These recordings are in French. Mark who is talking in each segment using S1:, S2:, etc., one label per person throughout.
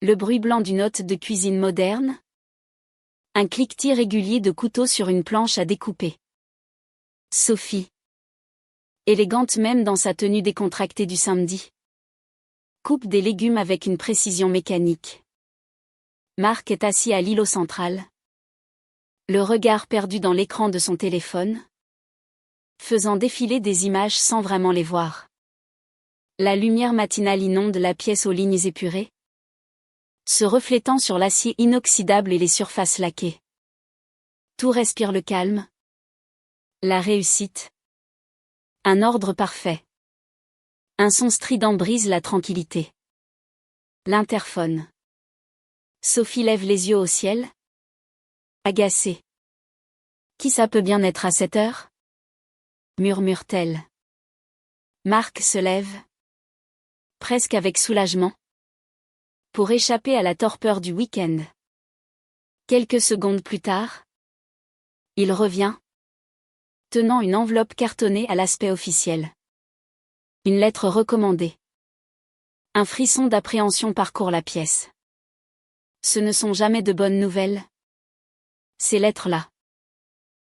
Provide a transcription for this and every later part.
S1: Le bruit blanc d'une hôte de cuisine moderne. Un cliquetis régulier de couteaux sur une planche à découper. Sophie. Élégante même dans sa tenue décontractée du samedi. Coupe des légumes avec une précision mécanique. Marc est assis à l'îlot central. Le regard perdu dans l'écran de son téléphone. Faisant défiler des images sans vraiment les voir. La lumière matinale inonde la pièce aux lignes épurées. Se reflétant sur l'acier inoxydable et les surfaces laquées. Tout respire le calme. La réussite. Un ordre parfait. Un son strident brise la tranquillité. L'interphone. Sophie lève les yeux au ciel. Agacée. Qui ça peut bien être à cette heure? Murmure-t-elle. Marc se lève. Presque avec soulagement. Pour échapper à la torpeur du week-end. Quelques secondes plus tard. Il revient. Tenant une enveloppe cartonnée à l'aspect officiel. Une lettre recommandée. Un frisson d'appréhension parcourt la pièce. Ce ne sont jamais de bonnes nouvelles. Ces lettres-là.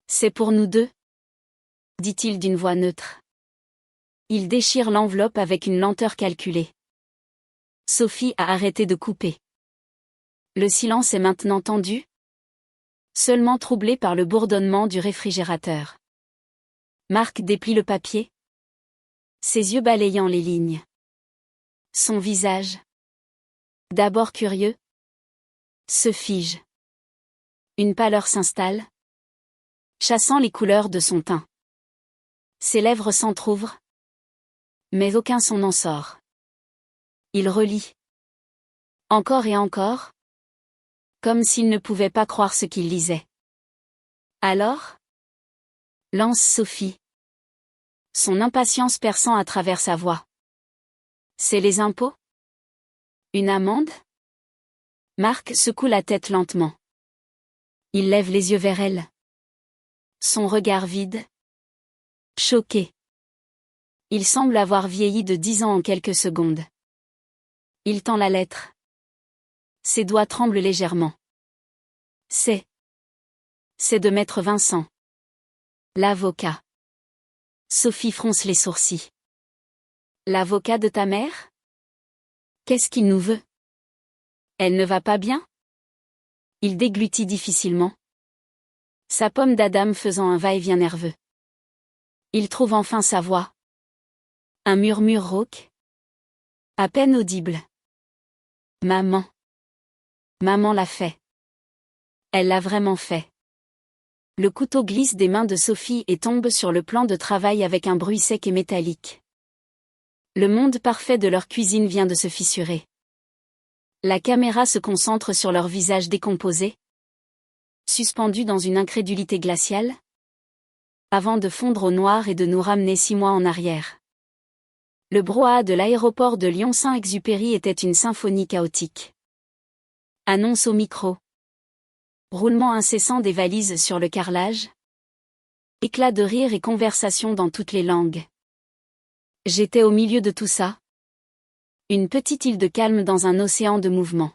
S1: C'est pour nous deux, dit-il d'une voix neutre. Il déchire l'enveloppe avec une lenteur calculée. Sophie a arrêté de couper. Le silence est maintenant tendu, seulement troublé par le bourdonnement du réfrigérateur. Marc déplie le papier, ses yeux balayant les lignes. Son visage, d'abord curieux, se fige. Une pâleur s'installe, chassant les couleurs de son teint. Ses lèvres s'entr'ouvrent, mais aucun son n'en sort. Il relit. Encore et encore, comme s'il ne pouvait pas croire ce qu'il lisait. Alors? Lance Sophie. Son impatience perçant à travers sa voix. C'est les impôts? Une amende? Marc secoue la tête lentement. Il lève les yeux vers elle. Son regard vide. Choqué. Il semble avoir vieilli de 10 ans en quelques secondes. Il tend la lettre. Ses doigts tremblent légèrement. C'est de maître Vincent. L'avocat. Sophie fronce les sourcils. L'avocat de ta mère? Qu'est-ce qu'il nous veut? Elle ne va pas bien? Il déglutit difficilement. Sa pomme d'Adam faisant un va-et-vient nerveux. Il trouve enfin sa voix. Un murmure rauque. À peine audible. Maman. Maman l'a fait. Elle l'a vraiment fait. Le couteau glisse des mains de Sophie et tombe sur le plan de travail avec un bruit sec et métallique. Le monde parfait de leur cuisine vient de se fissurer. La caméra se concentre sur leur visage décomposé, suspendu dans une incrédulité glaciale, avant de fondre au noir et de nous ramener 6 mois en arrière. Le brouhaha de l'aéroport de Lyon-Saint-Exupéry était une symphonie chaotique. Annonce au micro. Roulement incessant des valises sur le carrelage. Éclats de rire et conversation dans toutes les langues. J'étais au milieu de tout ça. Une petite île de calme dans un océan de mouvement.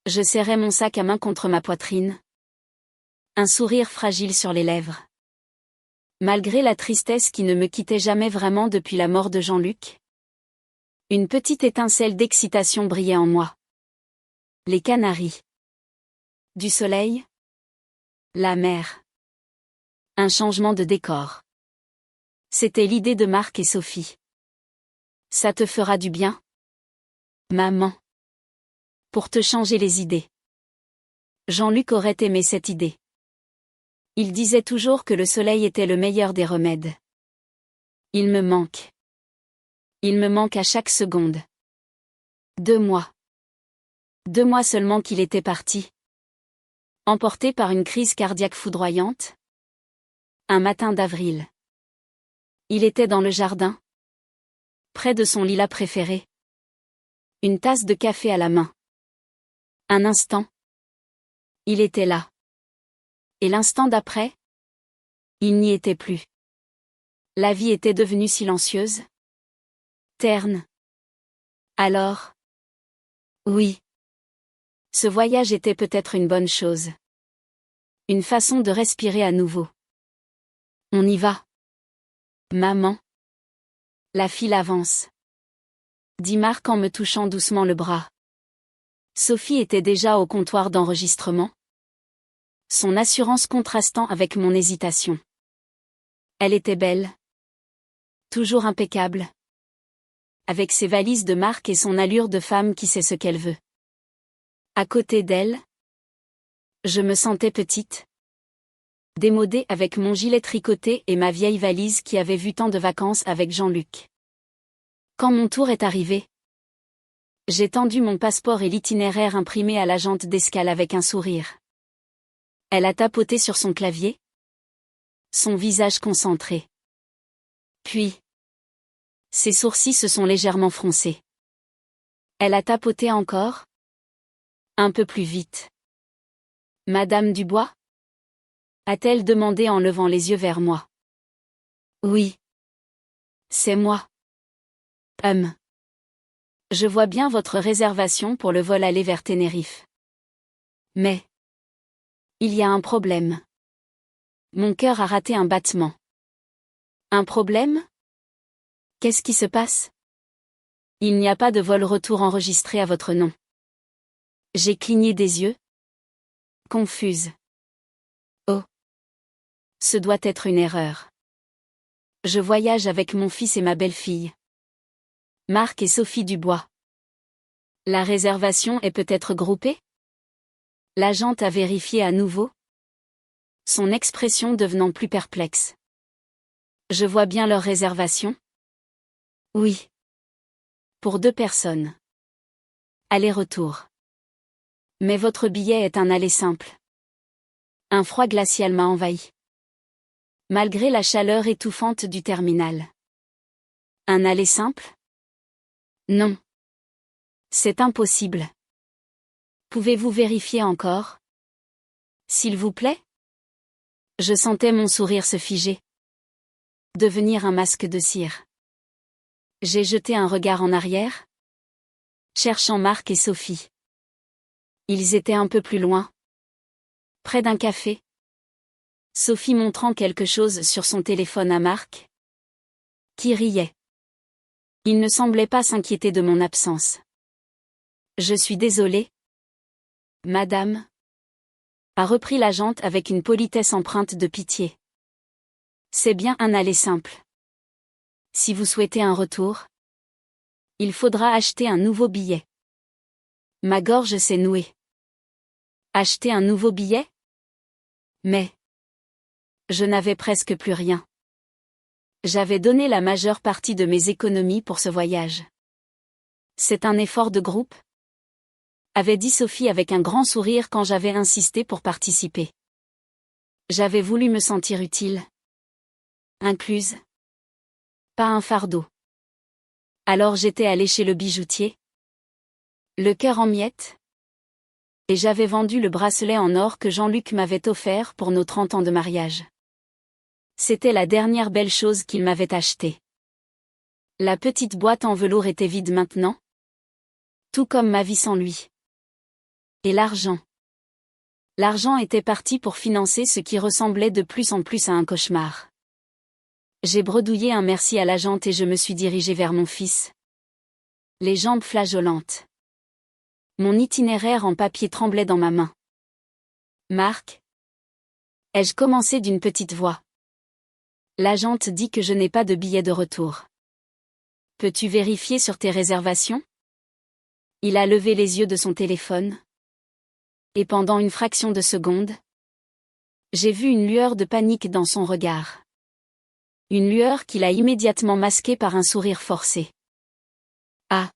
S1: Je serrais mon sac à main contre ma poitrine. Un sourire fragile sur les lèvres. Malgré la tristesse qui ne me quittait jamais vraiment depuis la mort de Jean-Luc. Une petite étincelle d'excitation brillait en moi. Les Canaries. Du soleil. La mer. Un changement de décor. C'était l'idée de Marc et Sophie. Ça te fera du bien? Maman. Pour te changer les idées. Jean-Luc aurait aimé cette idée. Il disait toujours que le soleil était le meilleur des remèdes. Il me manque. Il me manque à chaque seconde. 2 mois. 2 mois seulement qu'il était parti. Emporté par une crise cardiaque foudroyante. Un matin d'avril. Il était dans le jardin. Près de son lilas préféré. Une tasse de café à la main. Un instant. Il était là. Et l'instant d'après? Il n'y était plus. La vie était devenue silencieuse. Terne. Alors? Oui. Ce voyage était peut-être une bonne chose. Une façon de respirer à nouveau. On y va. Maman. La file avance. Dit Marc en me touchant doucement le bras. Sophie était déjà au comptoir d'enregistrement. Son assurance contrastant avec mon hésitation. Elle était belle. Toujours impeccable. Avec ses valises de marque et son allure de femme qui sait ce qu'elle veut. À côté d'elle, je me sentais petite. Démodée avec mon gilet tricoté et ma vieille valise qui avait vu tant de vacances avec Jean-Luc. Quand mon tour est arrivé, j'ai tendu mon passeport et l'itinéraire imprimé à l'agente d'escale avec un sourire. Elle a tapoté sur son clavier. Son visage concentré. Puis, ses sourcils se sont légèrement froncés. Elle a tapoté encore. Un peu plus vite. Madame Dubois ? A-t-elle demandé en levant les yeux vers moi. Oui. C'est moi. Je vois bien votre réservation pour le vol aller vers Tenerife. Mais il y a un problème. Mon cœur a raté un battement. Un problème ? Qu'est-ce qui se passe ? Il n'y a pas de vol retour enregistré à votre nom. J'ai cligné des yeux. Confuse. Oh. Ce doit être une erreur. Je voyage avec mon fils et ma belle-fille. Marc et Sophie Dubois. La réservation est peut-être groupée ? L'agente a vérifié à nouveau. Son expression devenant plus perplexe. Je vois bien leur réservation ? Oui. Pour 2 personnes. Aller-retour. Mais votre billet est un aller simple. Un froid glacial m'a envahi. Malgré la chaleur étouffante du terminal. Un aller simple ? Non. C'est impossible. Pouvez-vous vérifier encore ? S'il vous plaît ? Je sentais mon sourire se figer. Devenir un masque de cire. J'ai jeté un regard en arrière. Cherchant Marc et Sophie. Ils étaient un peu plus loin. Près d'un café. Sophie montrant quelque chose sur son téléphone à Marc. Qui riait. Il ne semblait pas s'inquiéter de mon absence. Je suis désolée. Madame. A repris l'agente avec une politesse empreinte de pitié. C'est bien un aller simple. Si vous souhaitez un retour, il faudra acheter un nouveau billet. Ma gorge s'est nouée. Acheter un nouveau billet ? Mais je n'avais presque plus rien. J'avais donné la majeure partie de mes économies pour ce voyage. C'est un effort de groupe ? Avait dit Sophie avec un grand sourire quand j'avais insisté pour participer. J'avais voulu me sentir utile. Incluse. Pas un fardeau. Alors j'étais allée chez le bijoutier. Le cœur en miettes. Et j'avais vendu le bracelet en or que Jean-Luc m'avait offert pour nos 30 ans de mariage. C'était la dernière belle chose qu'il m'avait achetée. La petite boîte en velours était vide maintenant. Tout comme ma vie sans lui. Et l'argent. L'argent était parti pour financer ce qui ressemblait de plus en plus à un cauchemar. J'ai bredouillé un merci à l'agente et je me suis dirigée vers mon fils. Les jambes flageolantes. Mon itinéraire en papier tremblait dans ma main. Marc ? Ai-je commencé d'une petite voix. L'agente dit que je n'ai pas de billet de retour. Peux-tu vérifier sur tes réservations ? Il a levé les yeux de son téléphone. Et pendant une fraction de seconde, j'ai vu une lueur de panique dans son regard. Une lueur qu'il a immédiatement masquée par un sourire forcé. Ah.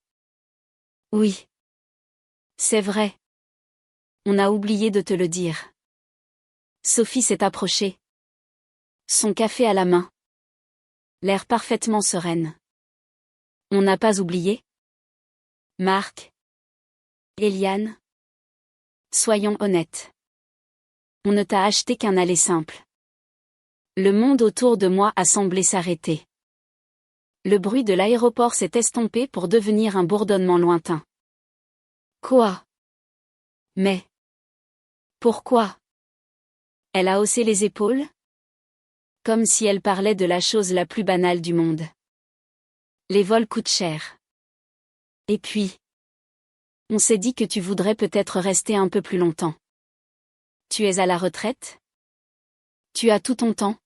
S1: Oui. C'est vrai. On a oublié de te le dire. Sophie s'est approchée. Son café à la main. L'air parfaitement sereine. On n'a pas oublié ? Marc ? Eliane ? Soyons honnêtes. On ne t'a acheté qu'un aller simple. Le monde autour de moi a semblé s'arrêter. Le bruit de l'aéroport s'est estompé pour devenir un bourdonnement lointain. Quoi ? Mais pourquoi? Elle a haussé les épaules? Comme si elle parlait de la chose la plus banale du monde. Les vols coûtent cher. Et puis, on s'est dit que tu voudrais peut-être rester un peu plus longtemps. Tu es à la retraite? Tu as tout ton temps?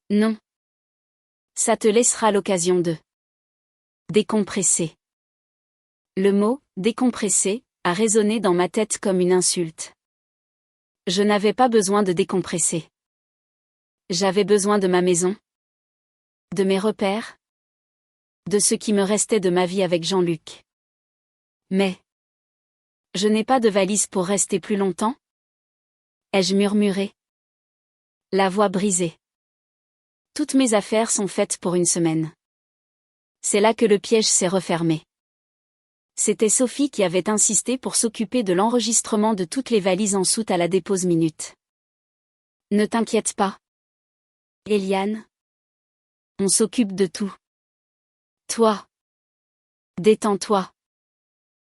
S1: Non. Ça te laissera l'occasion de décompresser. Le mot « décompresser » a résonné dans ma tête comme une insulte. Je n'avais pas besoin de décompresser. J'avais besoin de ma maison, de mes repères, de ce qui me restait de ma vie avec Jean-Luc. Mais je n'ai pas de valise pour rester plus longtemps? Ai-je murmuré? La voix brisée. Toutes mes affaires sont faites pour une semaine. C'est là que le piège s'est refermé. C'était Sophie qui avait insisté pour s'occuper de l'enregistrement de toutes les valises en soute à la dépose minute. Ne t'inquiète pas, Eliane. On s'occupe de tout. Toi. Détends-toi.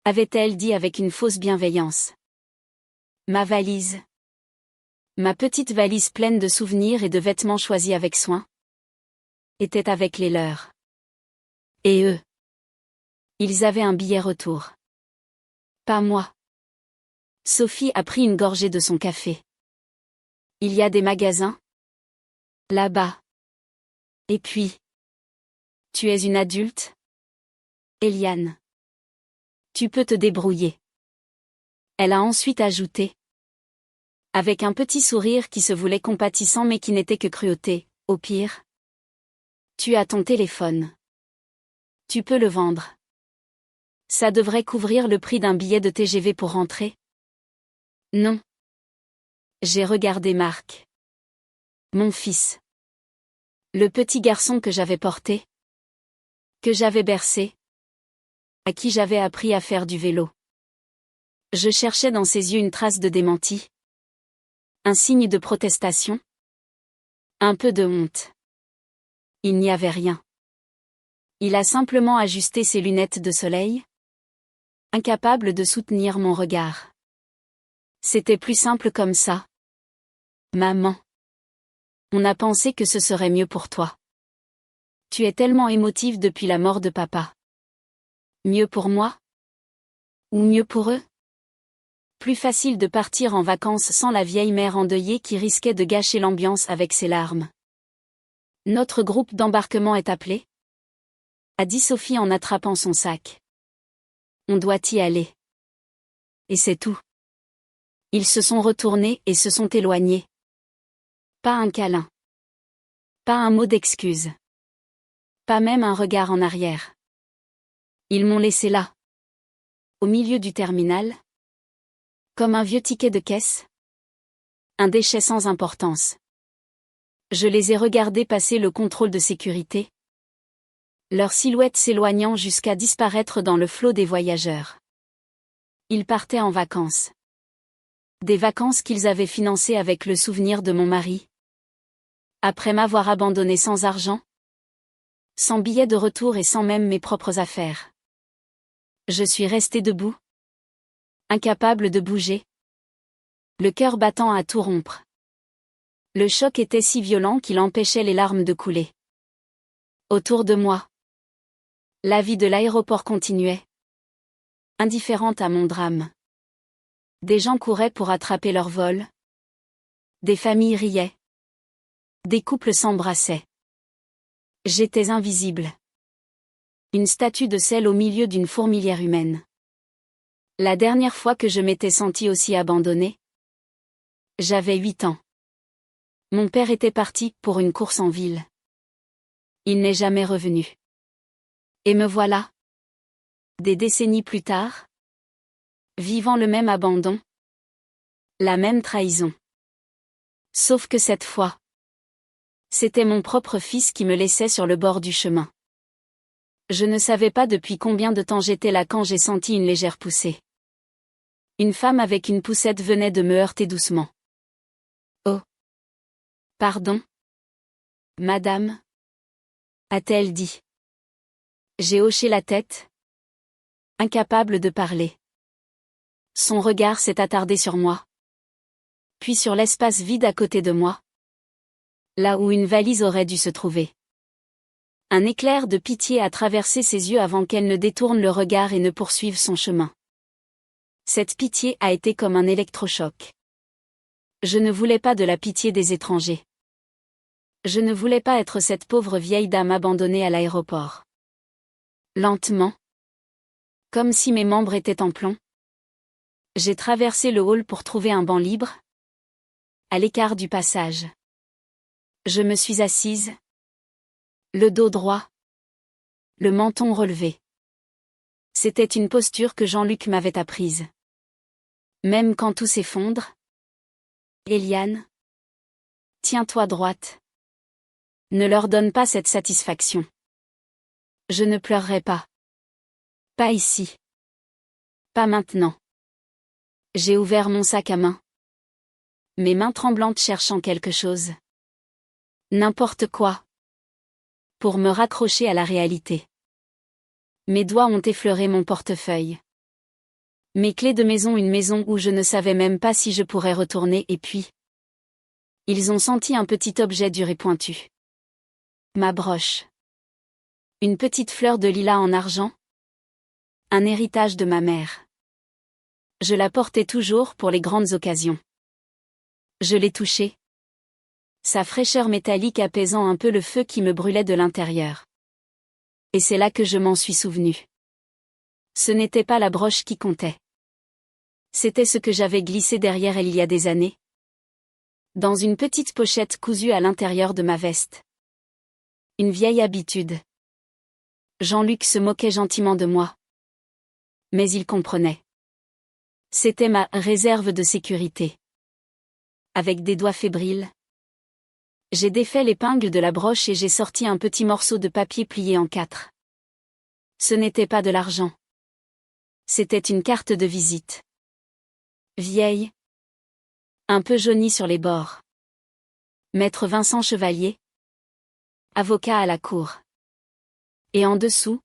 S1: Avait-elle dit avec une fausse bienveillance. Ma valise. Ma petite valise pleine de souvenirs et de vêtements choisis avec soin. Était avec les leurs. Et eux. Ils avaient un billet retour. Pas moi. Sophie a pris une gorgée de son café. Il y a des magasins? Là-bas. Et puis. Tu es une adulte? Eliane. Tu peux te débrouiller. Elle a ensuite ajouté. Avec un petit sourire qui se voulait compatissant mais qui n'était que cruauté, au pire. Tu as ton téléphone. Tu peux le vendre. Ça devrait couvrir le prix d'un billet de TGV pour rentrer? Non. J'ai regardé Marc. Mon fils. Le petit garçon que j'avais porté. Que j'avais bercé. À qui j'avais appris à faire du vélo. Je cherchais dans ses yeux une trace de démenti. Un signe de protestation. Un peu de honte. Il n'y avait rien. Il a simplement ajusté ses lunettes de soleil. Incapable de soutenir mon regard. C'était plus simple comme ça. Maman. On a pensé que ce serait mieux pour toi. Tu es tellement émotive depuis la mort de papa. Mieux pour moi? Ou mieux pour eux? Plus facile de partir en vacances sans la vieille mère endeuillée qui risquait de gâcher l'ambiance avec ses larmes. Notre groupe d'embarquement est appelé? A dit Sophie en attrapant son sac. On doit y aller. Et c'est tout. Ils se sont retournés et se sont éloignés. Pas un câlin. Pas un mot d'excuse. Pas même un regard en arrière. Ils m'ont laissé là. Au milieu du terminal. Comme un vieux ticket de caisse. Un déchet sans importance. Je les ai regardés passer le contrôle de sécurité. Leur silhouette s'éloignant jusqu'à disparaître dans le flot des voyageurs. Ils partaient en vacances. Des vacances qu'ils avaient financées avec le souvenir de mon mari. Après m'avoir abandonné sans argent. Sans billet de retour et sans même mes propres affaires. Je suis restée debout. Incapable de bouger. Le cœur battant à tout rompre. Le choc était si violent qu'il empêchait les larmes de couler. Autour de moi. La vie de l'aéroport continuait. Indifférente à mon drame. Des gens couraient pour attraper leur vol. Des familles riaient. Des couples s'embrassaient. J'étais invisible. Une statue de sel au milieu d'une fourmilière humaine. La dernière fois que je m'étais sentie aussi abandonnée. J'avais 8 ans. Mon père était parti pour une course en ville. Il n'est jamais revenu. Et me voilà. Des décennies plus tard. Vivant le même abandon. La même trahison. Sauf que cette fois. C'était mon propre fils qui me laissait sur le bord du chemin. Je ne savais pas depuis combien de temps j'étais là quand j'ai senti une légère poussée. Une femme avec une poussette venait de me heurter doucement. Oh. Pardon. Madame. A-t-elle dit. J'ai hoché la tête. Incapable de parler. Son regard s'est attardé sur moi. Puis sur l'espace vide à côté de moi. Là où une valise aurait dû se trouver. Un éclair de pitié a traversé ses yeux avant qu'elle ne détourne le regard et ne poursuive son chemin. Cette pitié a été comme un électrochoc. Je ne voulais pas de la pitié des étrangers. Je ne voulais pas être cette pauvre vieille dame abandonnée à l'aéroport. Lentement. Comme si mes membres étaient en plomb. J'ai traversé le hall pour trouver un banc libre. À l'écart du passage. Je me suis assise. Le dos droit. Le menton relevé. C'était une posture que Jean-Luc m'avait apprise. Même quand tout s'effondre. Eliane. Tiens-toi droite. Ne leur donne pas cette satisfaction. Je ne pleurerai pas. Pas ici. Pas maintenant. J'ai ouvert mon sac à main. Mes mains tremblantes cherchant quelque chose. N'importe quoi. Pour me raccrocher à la réalité. Mes doigts ont effleuré mon portefeuille. Mes clés de maison, une maison où je ne savais même pas si je pourrais retourner, et puis. Ils ont senti un petit objet dur et pointu. Ma broche. Une petite fleur de lilas en argent. Un héritage de ma mère. Je la portais toujours pour les grandes occasions. Je l'ai touchée. Sa fraîcheur métallique apaisant un peu le feu qui me brûlait de l'intérieur. Et c'est là que je m'en suis souvenu. Ce n'était pas la broche qui comptait. C'était ce que j'avais glissé derrière elle il y a des années. Dans une petite pochette cousue à l'intérieur de ma veste. Une vieille habitude. Jean-Luc se moquait gentiment de moi. Mais il comprenait. C'était ma réserve de sécurité. Avec des doigts fébriles. J'ai défait l'épingle de la broche et j'ai sorti un petit morceau de papier plié en 4. Ce n'était pas de l'argent. C'était une carte de visite. Vieille. Un peu jaunie sur les bords. Maître Vincent Chevalier. Avocat à la cour. Et en dessous.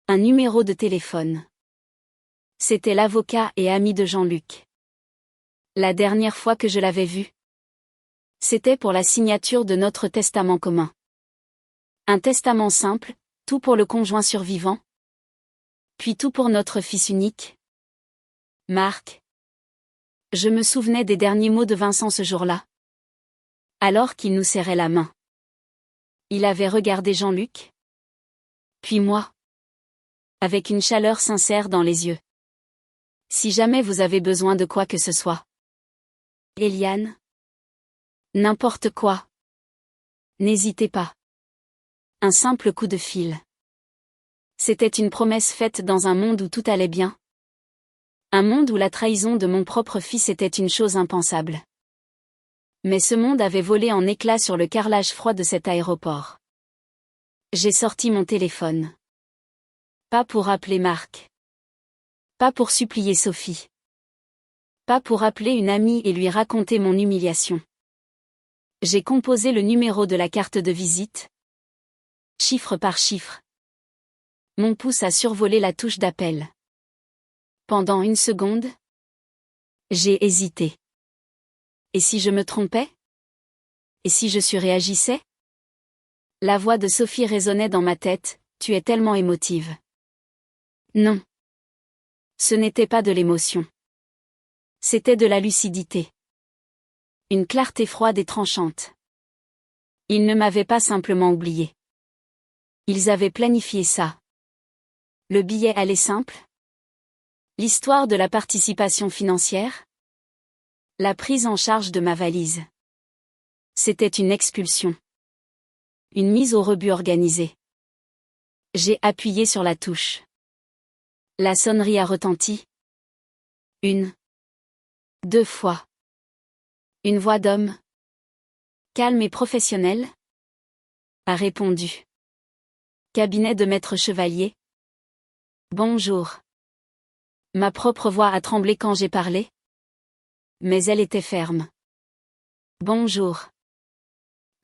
S1: Un numéro de téléphone. C'était l'avocat et ami de Jean-Luc. La dernière fois que je l'avais vu. C'était pour la signature de notre testament commun. Un testament simple, tout pour le conjoint survivant. Puis tout pour notre fils unique. Marc. Je me souvenais des derniers mots de Vincent ce jour-là. Alors qu'il nous serrait la main. Il avait regardé Jean-Luc. Puis moi. Avec une chaleur sincère dans les yeux. Si jamais vous avez besoin de quoi que ce soit. Eliane. N'importe quoi. N'hésitez pas. Un simple coup de fil. C'était une promesse faite dans un monde où tout allait bien. Un monde où la trahison de mon propre fils était une chose impensable. Mais ce monde avait volé en éclats sur le carrelage froid de cet aéroport. J'ai sorti mon téléphone. Pas pour appeler Marc. Pas pour supplier Sophie. Pas pour appeler une amie et lui raconter mon humiliation. J'ai composé le numéro de la carte de visite. Chiffre par chiffre. Mon pouce a survolé la touche d'appel. Pendant une seconde, j'ai hésité. Et si je me trompais? Et si je surréagissais? La voix de Sophie résonnait dans ma tête, tu es tellement émotive. Non. Ce n'était pas de l'émotion. C'était de la lucidité. Une clarté froide et tranchante. Ils ne m'avaient pas simplement oublié. Ils avaient planifié ça. Le billet allait simple? L'histoire de la participation financière? La prise en charge de ma valise. C'était une expulsion. Une mise au rebut organisée. J'ai appuyé sur la touche. La sonnerie a retenti. 1. 2 fois. Une voix d'homme. Calme et professionnelle. A répondu. Cabinet de maître Chevalier. Bonjour. Ma propre voix a tremblé quand j'ai parlé. Mais elle était ferme. Bonjour.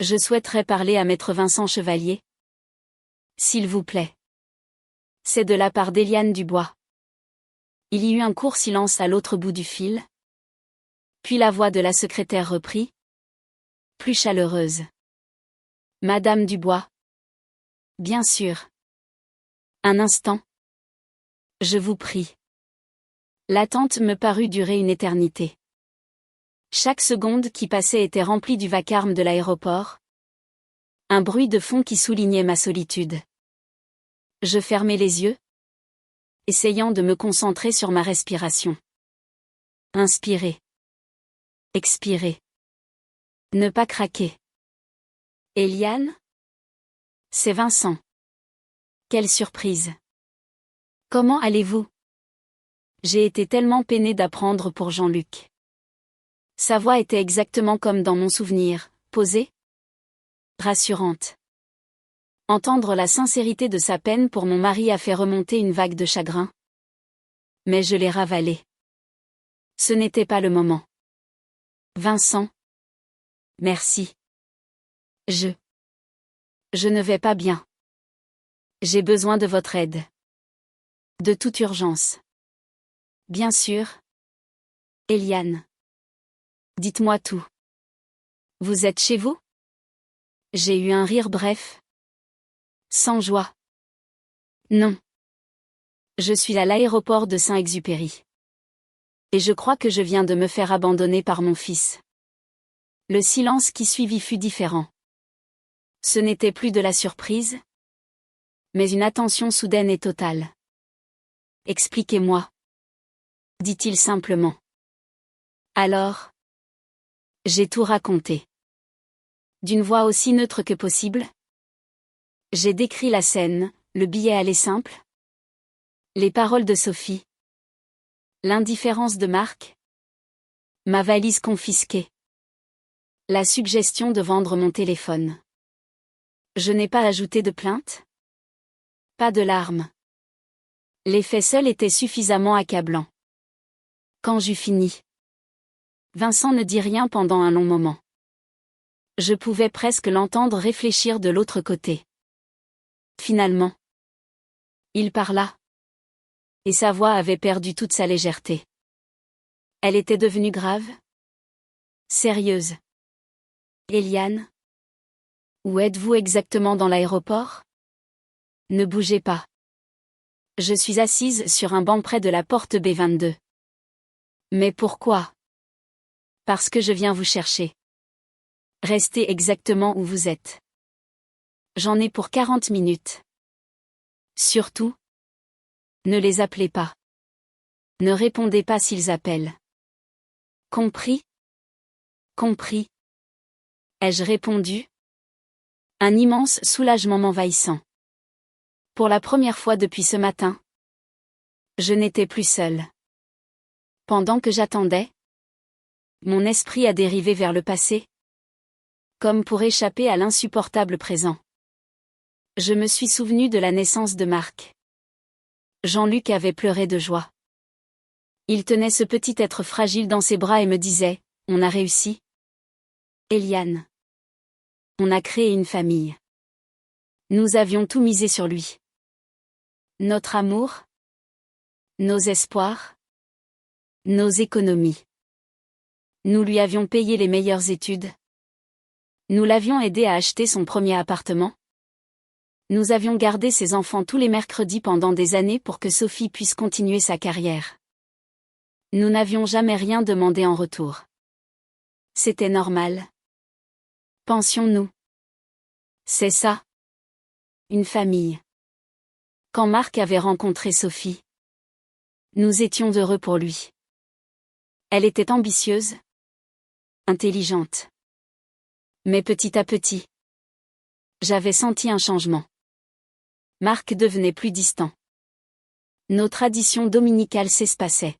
S1: Je souhaiterais parler à maître Vincent Chevalier. S'il vous plaît. C'est de la part d'Eliane Dubois. Il y eut un court silence à l'autre bout du fil. Puis la voix de la secrétaire reprit. Plus chaleureuse. Madame Dubois. Bien sûr. Un instant. Je vous prie. L'attente me parut durer une éternité. Chaque seconde qui passait était remplie du vacarme de l'aéroport. Un bruit de fond qui soulignait ma solitude. Je fermai les yeux, essayant de me concentrer sur ma respiration. Inspirer. Expirer. Ne pas craquer. Eliane ? C'est Vincent. Quelle surprise. Comment allez-vous ? J'ai été tellement peinée d'apprendre pour Jean-Luc. Sa voix était exactement comme dans mon souvenir, posée, rassurante. Entendre la sincérité de sa peine pour mon mari a fait remonter une vague de chagrin. Mais je l'ai ravalée. Ce n'était pas le moment. Vincent. Merci. Je ne vais pas bien. J'ai besoin de votre aide. De toute urgence. Bien sûr. Eliane. Dites-moi tout. Vous êtes chez vous ? J'ai eu un rire bref. Sans joie. Non. Je suis à l'aéroport de Saint-Exupéry. Et je crois que je viens de me faire abandonner par mon fils. Le silence qui suivit fut différent. Ce n'était plus de la surprise, mais une attention soudaine et totale. Expliquez-moi. Dit-il simplement. Alors, j'ai tout raconté. D'une voix aussi neutre que possible. J'ai décrit la scène, le billet aller simple. Les paroles de Sophie. L'indifférence de Marc. Ma valise confisquée. La suggestion de vendre mon téléphone. Je n'ai pas ajouté de plainte. Pas de larmes. Les faits seuls étaient suffisamment accablants. Quand j'eus fini. Vincent ne dit rien pendant un long moment. Je pouvais presque l'entendre réfléchir de l'autre côté. Finalement. Il parla. Et sa voix avait perdu toute sa légèreté. Elle était devenue grave. Sérieuse. Eliane. Où êtes-vous exactement dans l'aéroport ? Ne bougez pas. Je suis assise sur un banc près de la porte B22. Mais pourquoi ? Parce que je viens vous chercher. Restez exactement où vous êtes. J'en ai pour 40 minutes. Surtout, ne les appelez pas. Ne répondez pas s'ils appellent. Compris ? Compris. Ai-je répondu ? Un immense soulagement m'envahissant. Pour la première fois depuis ce matin, je n'étais plus seule. Pendant que j'attendais, mon esprit a dérivé vers le passé, comme pour échapper à l'insupportable présent. Je me suis souvenu de la naissance de Marc. Jean-Luc avait pleuré de joie. Il tenait ce petit être fragile dans ses bras et me disait, « On a réussi. » Eliane. On a créé une famille. Nous avions tout misé sur lui. Notre amour, nos espoirs, nos économies. Nous lui avions payé les meilleures études. Nous l'avions aidé à acheter son premier appartement. Nous avions gardé ses enfants tous les mercredis pendant des années pour que Sophie puisse continuer sa carrière. Nous n'avions jamais rien demandé en retour. C'était normal. Pensions-nous. C'est ça. Une famille. Quand Marc avait rencontré Sophie, nous étions heureux pour lui. Elle était ambitieuse, intelligente. Mais petit à petit, j'avais senti un changement. Marc devenait plus distant. Nos traditions dominicales s'espaçaient.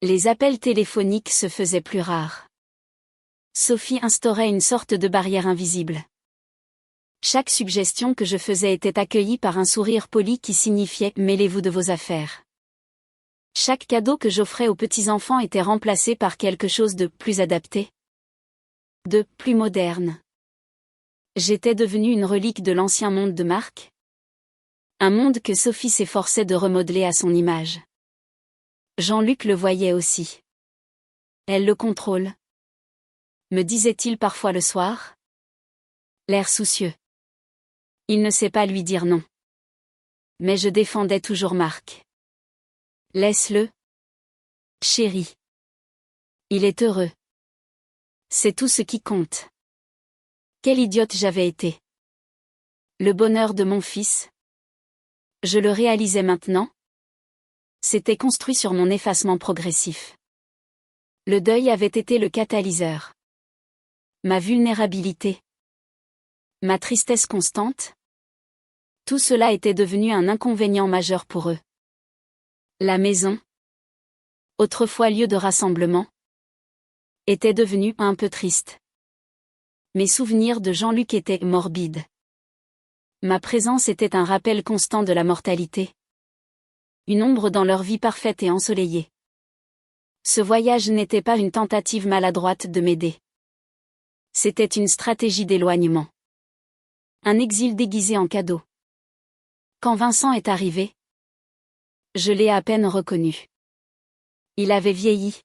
S1: Les appels téléphoniques se faisaient plus rares. Sophie instaurait une sorte de barrière invisible. Chaque suggestion que je faisais était accueillie par un sourire poli qui signifiait « mêlez-vous de vos affaires ». Chaque cadeau que j'offrais aux petits-enfants était remplacé par quelque chose de plus adapté, de plus moderne. J'étais devenue une relique de l'ancien monde de Marc. Un monde que Sophie s'efforçait de remodeler à son image. Jean-Luc le voyait aussi. Elle le contrôle, me disait-il parfois le soir. L'air soucieux. Il ne sait pas lui dire non. Mais je défendais toujours Marc. Laisse-le. Chérie. Il est heureux. C'est tout ce qui compte. Quelle idiote j'avais été. Le bonheur de mon fils. Je le réalisais maintenant. S'était construit sur mon effacement progressif. Le deuil avait été le catalyseur. Ma vulnérabilité. Ma tristesse constante. Tout cela était devenu un inconvénient majeur pour eux. La maison, autrefois lieu de rassemblement, était devenue un peu triste. Mes souvenirs de Jean-Luc étaient morbides. Ma présence était un rappel constant de la mortalité. Une ombre dans leur vie parfaite et ensoleillée. Ce voyage n'était pas une tentative maladroite de m'aider. C'était une stratégie d'éloignement. Un exil déguisé en cadeau. Quand Vincent est arrivé, je l'ai à peine reconnu. Il avait vieilli.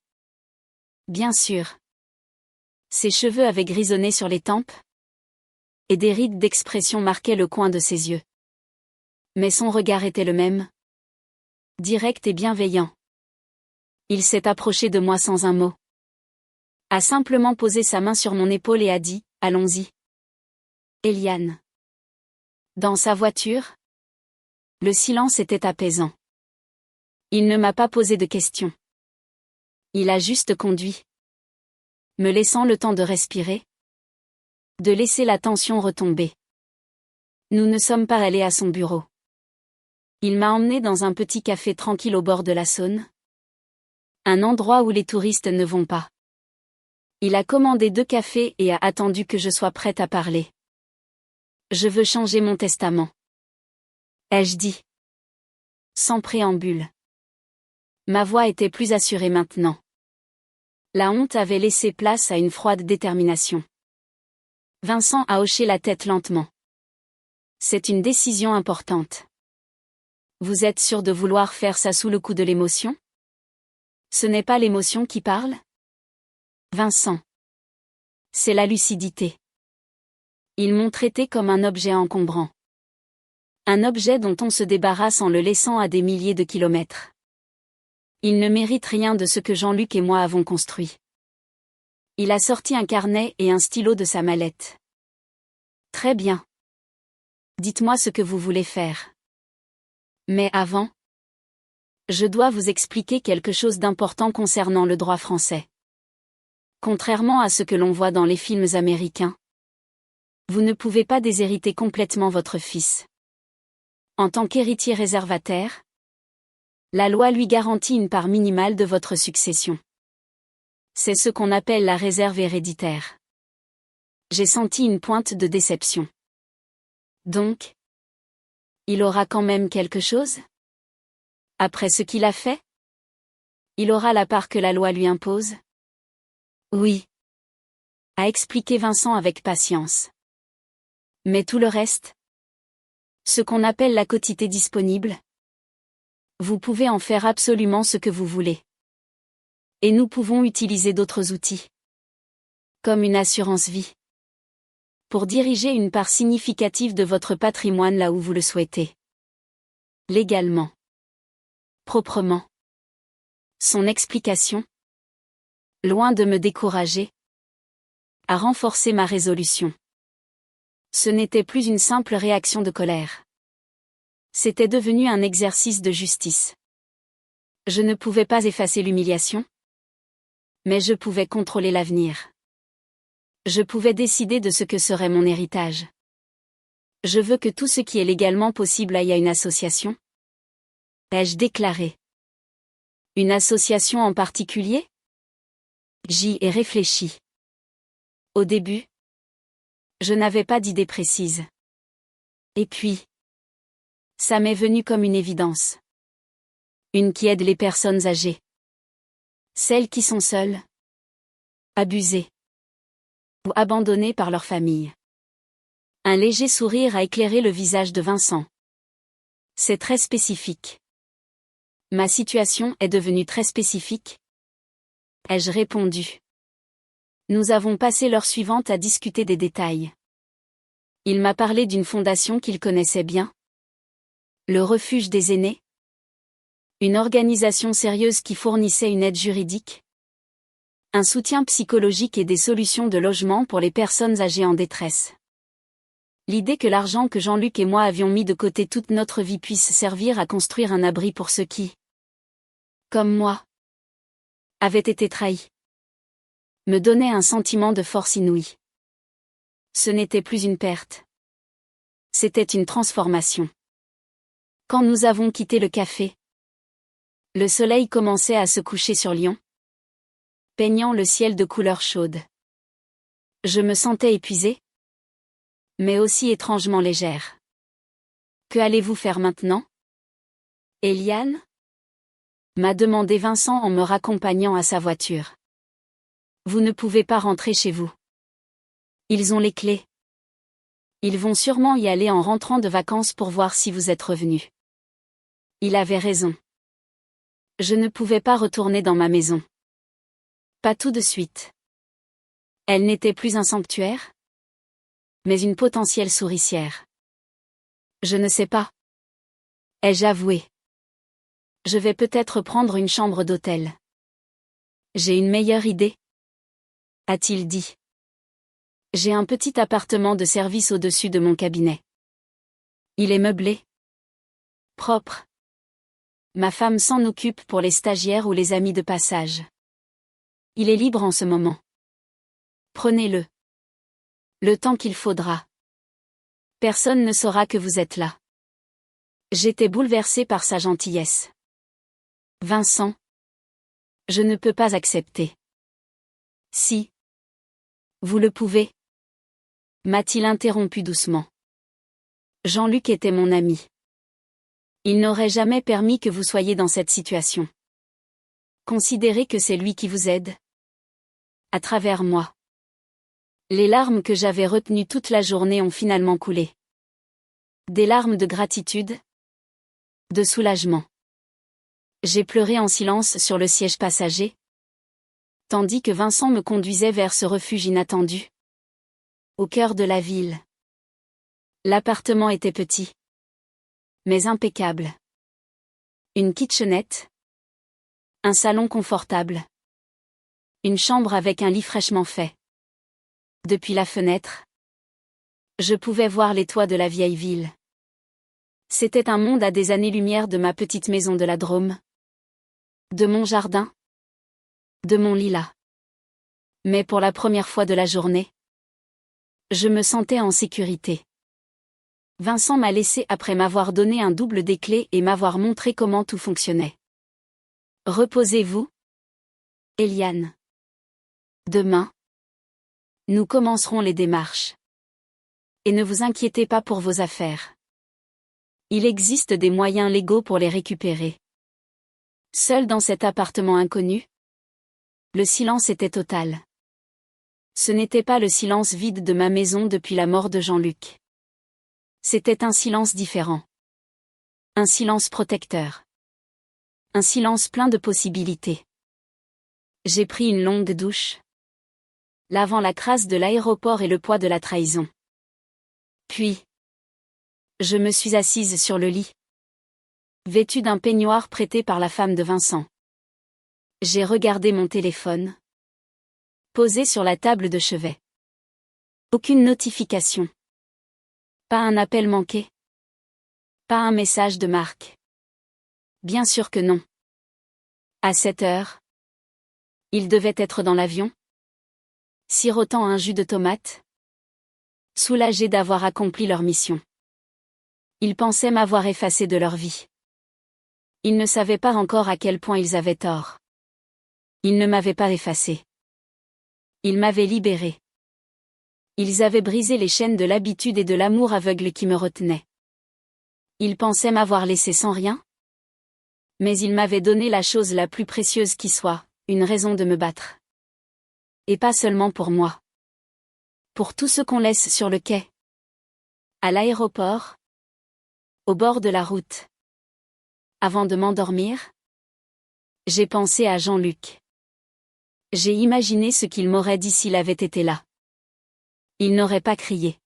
S1: Bien sûr. Ses cheveux avaient grisonné sur les tempes, et des rides d'expression marquaient le coin de ses yeux. Mais son regard était le même. Direct et bienveillant. Il s'est approché de moi sans un mot. A simplement posé sa main sur mon épaule et a dit, « Allons-y. » Eliane. Dans sa voiture, le silence était apaisant. Il ne m'a pas posé de questions. Il a juste conduit. Me laissant le temps de respirer. De laisser la tension retomber. Nous ne sommes pas allés à son bureau. Il m'a emmené dans un petit café tranquille au bord de la Saône. Un endroit où les touristes ne vont pas. Il a commandé 2 cafés et a attendu que je sois prête à parler. Je veux changer mon testament. Ai-je dit. Sans préambule. Ma voix était plus assurée maintenant. La honte avait laissé place à une froide détermination. Vincent a hoché la tête lentement. C'est une décision importante. Vous êtes sûr de vouloir faire ça sous le coup de l'émotion? Ce n'est pas l'émotion qui parle? Vincent. C'est la lucidité. Ils m'ont traité comme un objet encombrant. Un objet dont on se débarrasse en le laissant à des milliers de kilomètres. Il ne mérite rien de ce que Jean-Luc et moi avons construit. Il a sorti un carnet et un stylo de sa mallette. Très bien. Dites-moi ce que vous voulez faire. Mais avant, je dois vous expliquer quelque chose d'important concernant le droit français. Contrairement à ce que l'on voit dans les films américains, vous ne pouvez pas déshériter complètement votre fils. En tant qu'héritier réservataire, la loi lui garantit une part minimale de votre succession. C'est ce qu'on appelle la réserve héréditaire. J'ai senti une pointe de déception. Donc, il aura quand même quelque chose? Après ce qu'il a fait? Il aura la part que la loi lui impose? Oui. A expliqué Vincent avec patience. Mais tout le reste? Ce qu'on appelle la quotité disponible? Vous pouvez en faire absolument ce que vous voulez. Et nous pouvons utiliser d'autres outils. Comme une assurance vie. Pour diriger une part significative de votre patrimoine là où vous le souhaitez. Légalement. Proprement. Son explication, loin de me décourager, a renforcé ma résolution. Ce n'était plus une simple réaction de colère. C'était devenu un exercice de justice. Je ne pouvais pas effacer l'humiliation, mais je pouvais contrôler l'avenir. Je pouvais décider de ce que serait mon héritage. Je veux que tout ce qui est légalement possible aille à une association. Ai-je déclaré? Une association en particulier? J'y ai réfléchi. Au début, je n'avais pas d'idée précise. Et puis, ça m'est venu comme une évidence. Une qui aide les personnes âgées. Celles qui sont seules, abusées ou abandonnées par leur famille. Un léger sourire a éclairé le visage de Vincent. C'est très spécifique. Ma situation est devenue très spécifique, ai-je répondu. Nous avons passé l'heure suivante à discuter des détails. Il m'a parlé d'une fondation qu'il connaissait bien. Le Refuge des aînés. Une organisation sérieuse qui fournissait une aide juridique, un soutien psychologique et des solutions de logement pour les personnes âgées en détresse. L'idée que l'argent que Jean-Luc et moi avions mis de côté toute notre vie puisse servir à construire un abri pour ceux qui, comme moi, avaient été trahis, me donnait un sentiment de force inouïe. Ce n'était plus une perte. C'était une transformation. Quand nous avons quitté le café, le soleil commençait à se coucher sur Lyon, peignant le ciel de couleurs chaudes. Je me sentais épuisée, mais aussi étrangement légère. Que allez-vous faire maintenant, Eliane ? M'a demandé Vincent en me raccompagnant à sa voiture. Vous ne pouvez pas rentrer chez vous. Ils ont les clés. Ils vont sûrement y aller en rentrant de vacances pour voir si vous êtes revenu. Il avait raison. Je ne pouvais pas retourner dans ma maison. Pas tout de suite. Elle n'était plus un sanctuaire, mais une potentielle souricière. Je ne sais pas. Ai-je avoué. Je vais peut-être prendre une chambre d'hôtel. J'ai une meilleure idée, a-t-il dit. J'ai un petit appartement de service au-dessus de mon cabinet. Il est meublé, propre. Ma femme s'en occupe pour les stagiaires ou les amis de passage. Il est libre en ce moment. Prenez-le. Le temps qu'il faudra. Personne ne saura que vous êtes là. J'étais bouleversée par sa gentillesse. Vincent. Je ne peux pas accepter. Si. Vous le pouvez. M'a-t-il interrompu doucement. Jean-Luc était mon ami. Il n'aurait jamais permis que vous soyez dans cette situation. Considérez que c'est lui qui vous aide. À travers moi. Les larmes que j'avais retenues toute la journée ont finalement coulé. Des larmes de gratitude. De soulagement. J'ai pleuré en silence sur le siège passager, tandis que Vincent me conduisait vers ce refuge inattendu. Au cœur de la ville. L'appartement était petit, mais impeccable. Une kitchenette. Un salon confortable. Une chambre avec un lit fraîchement fait. Depuis la fenêtre, je pouvais voir les toits de la vieille ville. C'était un monde à des années-lumière de ma petite maison de la Drôme. De mon jardin. De mon lilas. Mais pour la première fois de la journée, je me sentais en sécurité. Vincent m'a laissé après m'avoir donné un double des clés et m'avoir montré comment tout fonctionnait. Reposez-vous, Eliane. Demain, nous commencerons les démarches. Et ne vous inquiétez pas pour vos affaires. Il existe des moyens légaux pour les récupérer. Seul dans cet appartement inconnu, le silence était total. Ce n'était pas le silence vide de ma maison depuis la mort de Jean-Luc. C'était un silence différent. Un silence protecteur. Un silence plein de possibilités. J'ai pris une longue douche, lavant la crasse de l'aéroport et le poids de la trahison. Puis, je me suis assise sur le lit, vêtue d'un peignoir prêté par la femme de Vincent. J'ai regardé mon téléphone, posé sur la table de chevet. Aucune notification. Pas un appel manqué. Pas un message de Marc. Bien sûr que non. À 7 heures, il devait être dans l'avion, sirotant un jus de tomate, soulagés d'avoir accompli leur mission. Ils pensaient m'avoir effacé de leur vie. Ils ne savaient pas encore à quel point ils avaient tort. Ils ne m'avaient pas effacé. Ils m'avaient libéré. Ils avaient brisé les chaînes de l'habitude et de l'amour aveugle qui me retenaient. Ils pensaient m'avoir laissé sans rien. Mais ils m'avaient donné la chose la plus précieuse qui soit, une raison de me battre. Et pas seulement pour moi. Pour tous ceux qu'on laisse sur le quai. À l'aéroport. Au bord de la route. Avant de m'endormir, J'ai pensé à Jean-Luc. J'ai imaginé ce qu'il m'aurait dit s'il avait été là. Il n'aurait pas crié.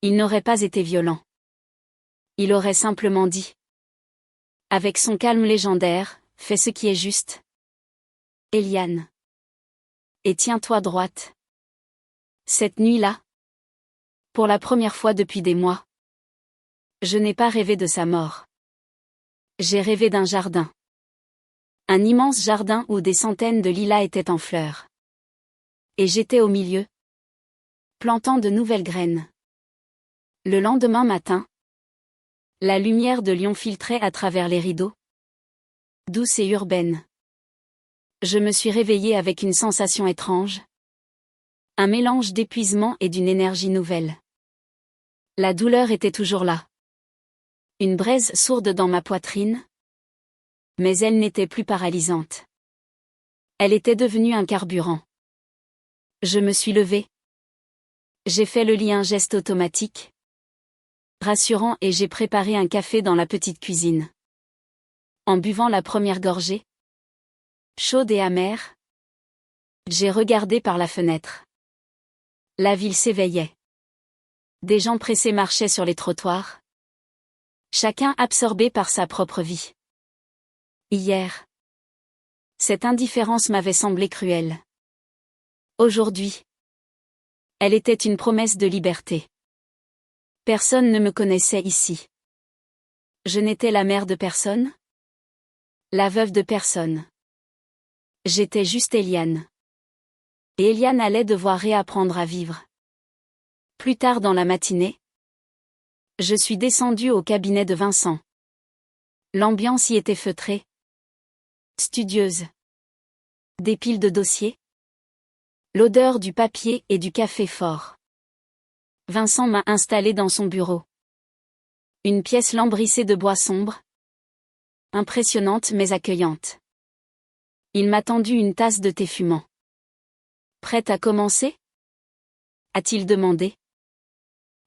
S1: Il n'aurait pas été violent. Il aurait simplement dit. Avec son calme légendaire, fais ce qui est juste. Eliane. Et tiens-toi droite. Cette nuit-là, pour la première fois depuis des mois, je n'ai pas rêvé de sa mort. J'ai rêvé d'un jardin. Un immense jardin où des centaines de lilas étaient en fleurs. Et j'étais au milieu, plantant de nouvelles graines. Le lendemain matin, la lumière de Lyon filtrait à travers les rideaux, douce et urbaine. Je me suis réveillée avec une sensation étrange. Un mélange d'épuisement et d'une énergie nouvelle. La douleur était toujours là. Une braise sourde dans ma poitrine. Mais elle n'était plus paralysante. Elle était devenue un carburant. Je me suis levée. J'ai fait le lit, un geste automatique, rassurant, et j'ai préparé un café dans la petite cuisine. En buvant la première gorgée, chaude et amère, j'ai regardé par la fenêtre. La ville s'éveillait. Des gens pressés marchaient sur les trottoirs. Chacun absorbé par sa propre vie. Hier, cette indifférence m'avait semblé cruelle. Aujourd'hui, elle était une promesse de liberté. Personne ne me connaissait ici. Je n'étais la mère de personne, la veuve de personne. J'étais juste Eliane. Et Eliane allait devoir réapprendre à vivre. Plus tard dans la matinée, je suis descendue au cabinet de Vincent. L'ambiance y était feutrée, studieuse. Des piles de dossiers. L'odeur du papier et du café fort. Vincent m'a installée dans son bureau. Une pièce lambrissée de bois sombre. Impressionnante mais accueillante. Il m'a tendu une tasse de thé fumant. Prête à commencer ? A-t-il demandé.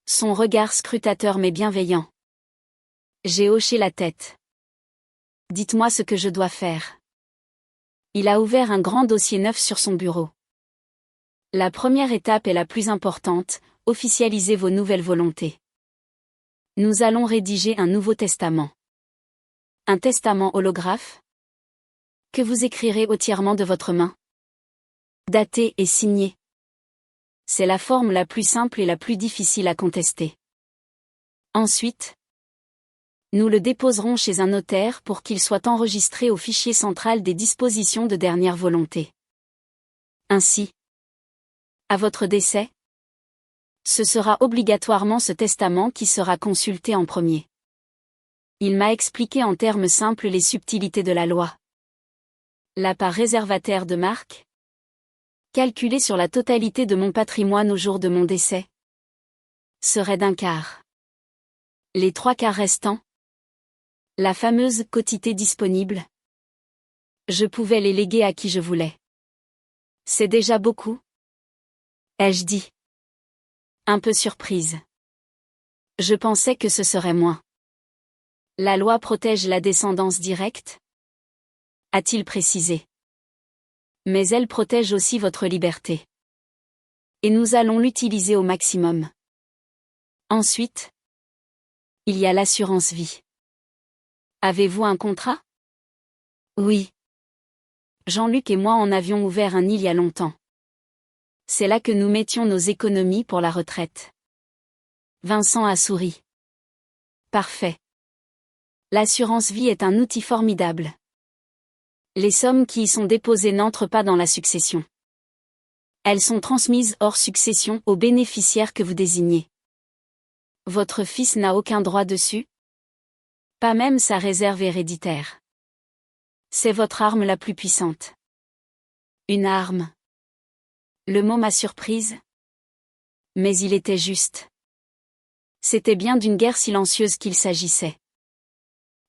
S1: Son regard scrutateur mais bienveillant. J'ai hoché la tête. Dites-moi ce que je dois faire. Il a ouvert un grand dossier neuf sur son bureau. La première étape est la plus importante, officialisez vos nouvelles volontés. Nous allons rédiger un nouveau testament. Un testament holographe que vous écrirez entièrement de votre main. Daté et signé. C'est la forme la plus simple et la plus difficile à contester. Ensuite, nous le déposerons chez un notaire pour qu'il soit enregistré au fichier central des dispositions de dernière volonté. Ainsi, à votre décès, ce sera obligatoirement ce testament qui sera consulté en premier. Il m'a expliqué en termes simples les subtilités de la loi. La part réservataire de marque, calculée sur la totalité de mon patrimoine au jour de mon décès, serait d'un quart. Les 3/4 restants, la fameuse quotité disponible, je pouvais les léguer à qui je voulais. C'est déjà beaucoup, ai-je dit. Un peu surprise. Je pensais que ce serait moins. La loi protège la descendance directe, a-t-il précisé. Mais elle protège aussi votre liberté. Et nous allons l'utiliser au maximum. Ensuite, il y a l'assurance vie. Avez-vous un contrat ? Oui. Jean-Luc et moi en avions ouvert un il y a longtemps. C'est là que nous mettions nos économies pour la retraite. Vincent a souri. Parfait. L'assurance vie est un outil formidable. Les sommes qui y sont déposées n'entrent pas dans la succession. Elles sont transmises hors succession aux bénéficiaires que vous désignez. Votre fils n'a aucun droit dessus ? Pas même sa réserve héréditaire. C'est votre arme la plus puissante. Une arme. Le mot m'a surprise. Mais il était juste. C'était bien d'une guerre silencieuse qu'il s'agissait.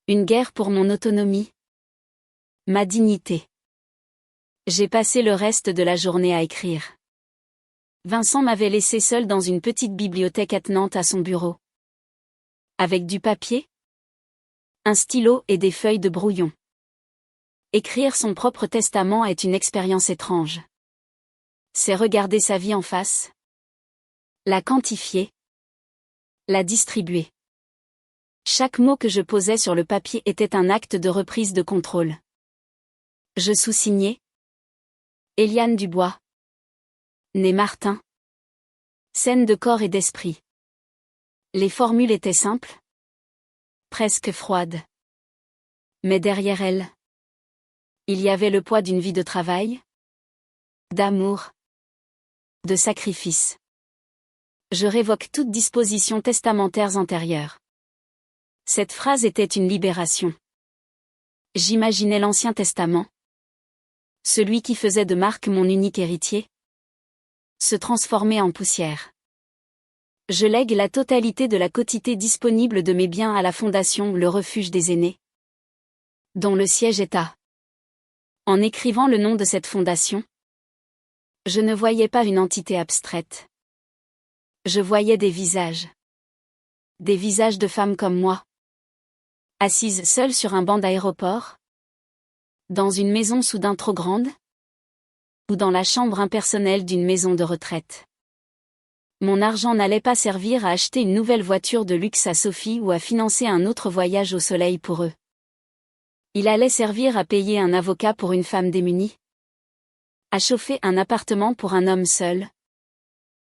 S1: Une guerre pour mon autonomie. Ma dignité. J'ai passé le reste de la journée à écrire. Vincent m'avait laissé seul dans une petite bibliothèque attenante à son bureau. Avec du papier, un stylo et des feuilles de brouillon. Écrire son propre testament est une expérience étrange. C'est regarder sa vie en face, la quantifier, la distribuer. Chaque mot que je posais sur le papier était un acte de reprise de contrôle. Je sous-signais Eliane Dubois. Née Martin. Saine de corps et d'esprit. Les formules étaient simples, presque froides. Mais derrière elles, il y avait le poids d'une vie de travail, d'amour, de sacrifice. Je révoque toute disposition testamentaire antérieure. Cette phrase était une libération. J'imaginais l'Ancien Testament, celui qui faisait de Marc mon unique héritier, se transformer en poussière. Je lègue la totalité de la quotité disponible de mes biens à la fondation Le Refuge des Aînés, dont le siège est à. En écrivant le nom de cette fondation, je ne voyais pas une entité abstraite. Je voyais des visages. Des visages de femmes comme moi. Assises seules sur un banc d'aéroport? Dans une maison soudain trop grande? Ou dans la chambre impersonnelle d'une maison de retraite? Mon argent n'allait pas servir à acheter une nouvelle voiture de luxe à Sophie ou à financer un autre voyage au soleil pour eux. Il allait servir à payer un avocat pour une femme démunie, à chauffer un appartement pour un homme seul,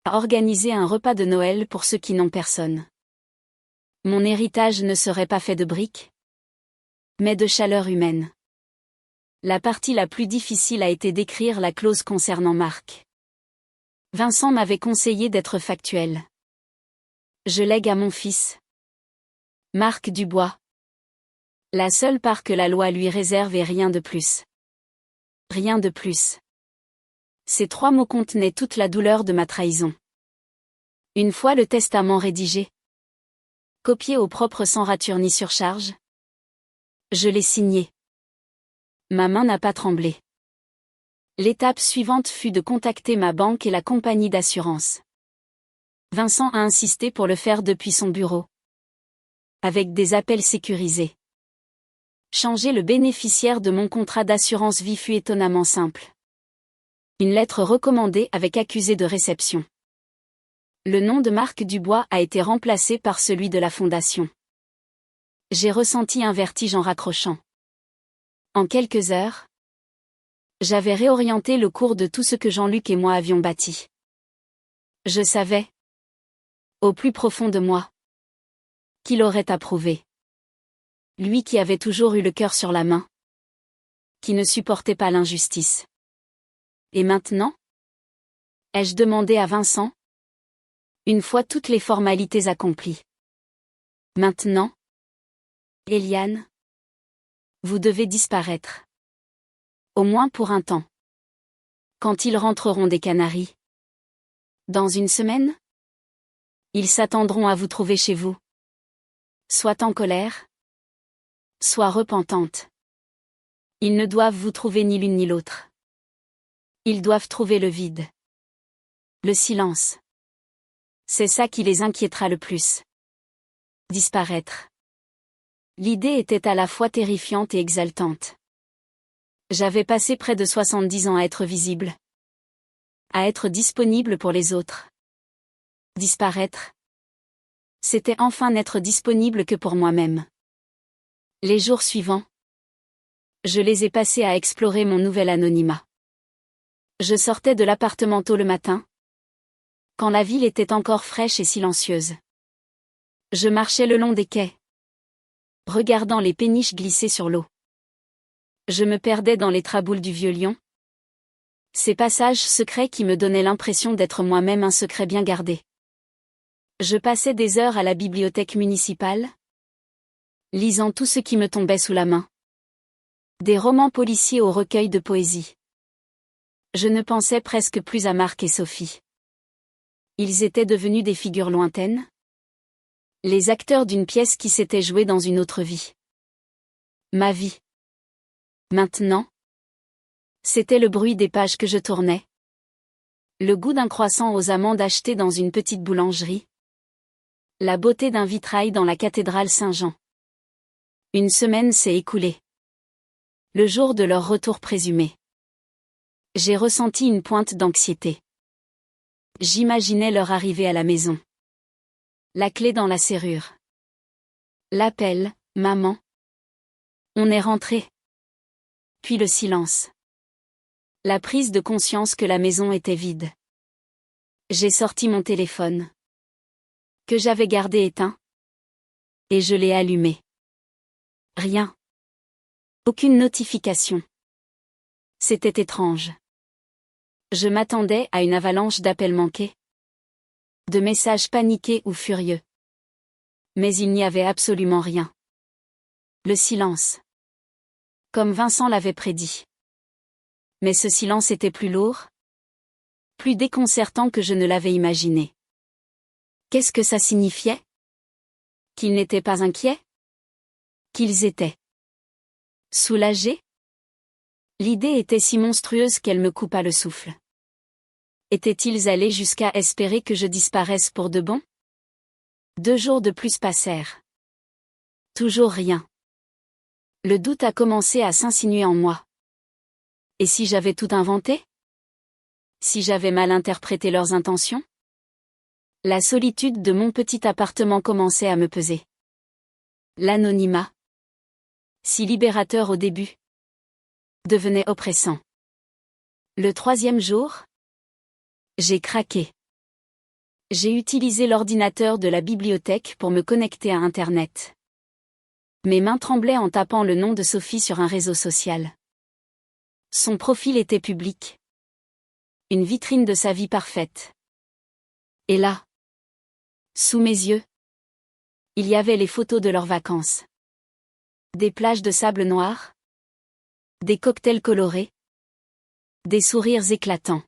S1: à organiser un repas de Noël pour ceux qui n'ont personne. Mon héritage ne serait pas fait de briques, mais de chaleur humaine. La partie la plus difficile a été d'écrire la clause concernant Marc. Vincent m'avait conseillé d'être factuel. Je lègue à mon fils, Marc Dubois, la seule part que la loi lui réserve et rien de plus. Rien de plus. Ces 3 mots contenaient toute la douleur de ma trahison. Une fois le testament rédigé, copié au propre sans rature ni surcharge, je l'ai signé. Ma main n'a pas tremblé. L'étape suivante fut de contacter ma banque et la compagnie d'assurance. Vincent a insisté pour le faire depuis son bureau. Avec des appels sécurisés. Changer le bénéficiaire de mon contrat d'assurance vie fut étonnamment simple. Une lettre recommandée avec accusé de réception. Le nom de Marc Dubois a été remplacé par celui de la fondation. J'ai ressenti un vertige en raccrochant. En quelques heures, j'avais réorienté le cours de tout ce que Jean-Luc et moi avions bâti. Je savais, au plus profond de moi, qu'il aurait approuvé. Lui qui avait toujours eu le cœur sur la main, qui ne supportait pas l'injustice. Et maintenant? Ai-je demandé à Vincent? Une fois toutes les formalités accomplies. Maintenant? Eliane? Vous devez disparaître. Au moins pour un temps. Quand ils rentreront des Canaries? Dans une semaine? Ils s'attendront à vous trouver chez vous. Soit en colère, soit repentante. Ils ne doivent vous trouver ni l'une ni l'autre. Ils doivent trouver le vide. Le silence. C'est ça qui les inquiétera le plus. Disparaître. L'idée était à la fois terrifiante et exaltante. J'avais passé près de 70 ans à être visible. À être disponible pour les autres. Disparaître. C'était enfin n'être disponible que pour moi-même. Les jours suivants, je les ai passés à explorer mon nouvel anonymat. Je sortais de l'appartement tôt le matin, quand la ville était encore fraîche et silencieuse. Je marchais le long des quais, regardant les péniches glisser sur l'eau. Je me perdais dans les traboules du Vieux Lyon. Ces passages secrets qui me donnaient l'impression d'être moi-même un secret bien gardé. Je passais des heures à la bibliothèque municipale, lisant tout ce qui me tombait sous la main. Des romans policiers au recueil de poésie. Je ne pensais presque plus à Marc et Sophie. Ils étaient devenus des figures lointaines. Les acteurs d'une pièce qui s'était jouée dans une autre vie. Ma vie. Maintenant, c'était le bruit des pages que je tournais. Le goût d'un croissant aux amandes acheté dans une petite boulangerie. La beauté d'un vitrail dans la cathédrale Saint-Jean. Une semaine s'est écoulée. Le jour de leur retour présumé. J'ai ressenti une pointe d'anxiété. J'imaginais leur arrivée à la maison. La clé dans la serrure. L'appel, maman. On est rentré. Puis le silence. La prise de conscience que la maison était vide. J'ai sorti mon téléphone. Que j'avais gardé éteint. Et je l'ai allumé. Rien. Aucune notification. C'était étrange. Je m'attendais à une avalanche d'appels manqués. De messages paniqués ou furieux. Mais il n'y avait absolument rien. Le silence. Comme Vincent l'avait prédit. Mais ce silence était plus lourd. Plus déconcertant que je ne l'avais imaginé. Qu'est-ce que ça signifiait? Qu'ils n'étaient pas inquiets? Qu'ils étaient soulagés? L'idée était si monstrueuse qu'elle me coupa le souffle. Étaient-ils allés jusqu'à espérer que je disparaisse pour de bon? 2 jours de plus passèrent. Toujours rien. Le doute a commencé à s'insinuer en moi. Et si j'avais tout inventé? Si j'avais mal interprété leurs intentions? La solitude de mon petit appartement commençait à me peser. L'anonymat, si libérateur au début, devenait oppressant. Le 3e jour, j'ai craqué. J'ai utilisé l'ordinateur de la bibliothèque pour me connecter à Internet. Mes mains tremblaient en tapant le nom de Sophie sur un réseau social. Son profil était public. Une vitrine de sa vie parfaite. Et là, sous mes yeux, il y avait les photos de leurs vacances. Des plages de sable noir. Des cocktails colorés. Des sourires éclatants.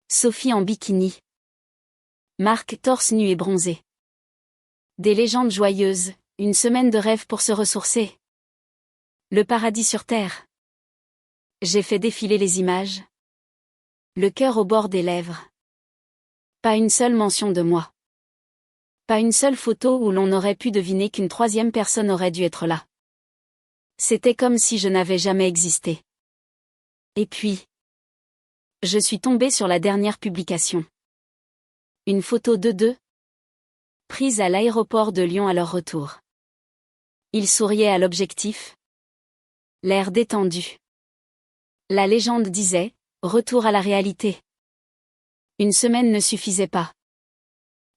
S1: Sophie en bikini. Marc torse nu et bronzé. Des légendes joyeuses, une semaine de rêve pour se ressourcer. Le paradis sur terre. J'ai fait défiler les images. Le cœur au bord des lèvres. Pas une seule mention de moi. Pas une seule photo où l'on aurait pu deviner qu'une 3e personne aurait dû être là. C'était comme si je n'avais jamais existé. Et puis, je suis tombée sur la dernière publication. Une photo d'eux deux, prise à l'aéroport de Lyon à leur retour. Ils souriaient à l'objectif. L'air détendu. La légende disait, retour à la réalité. Une semaine ne suffisait pas.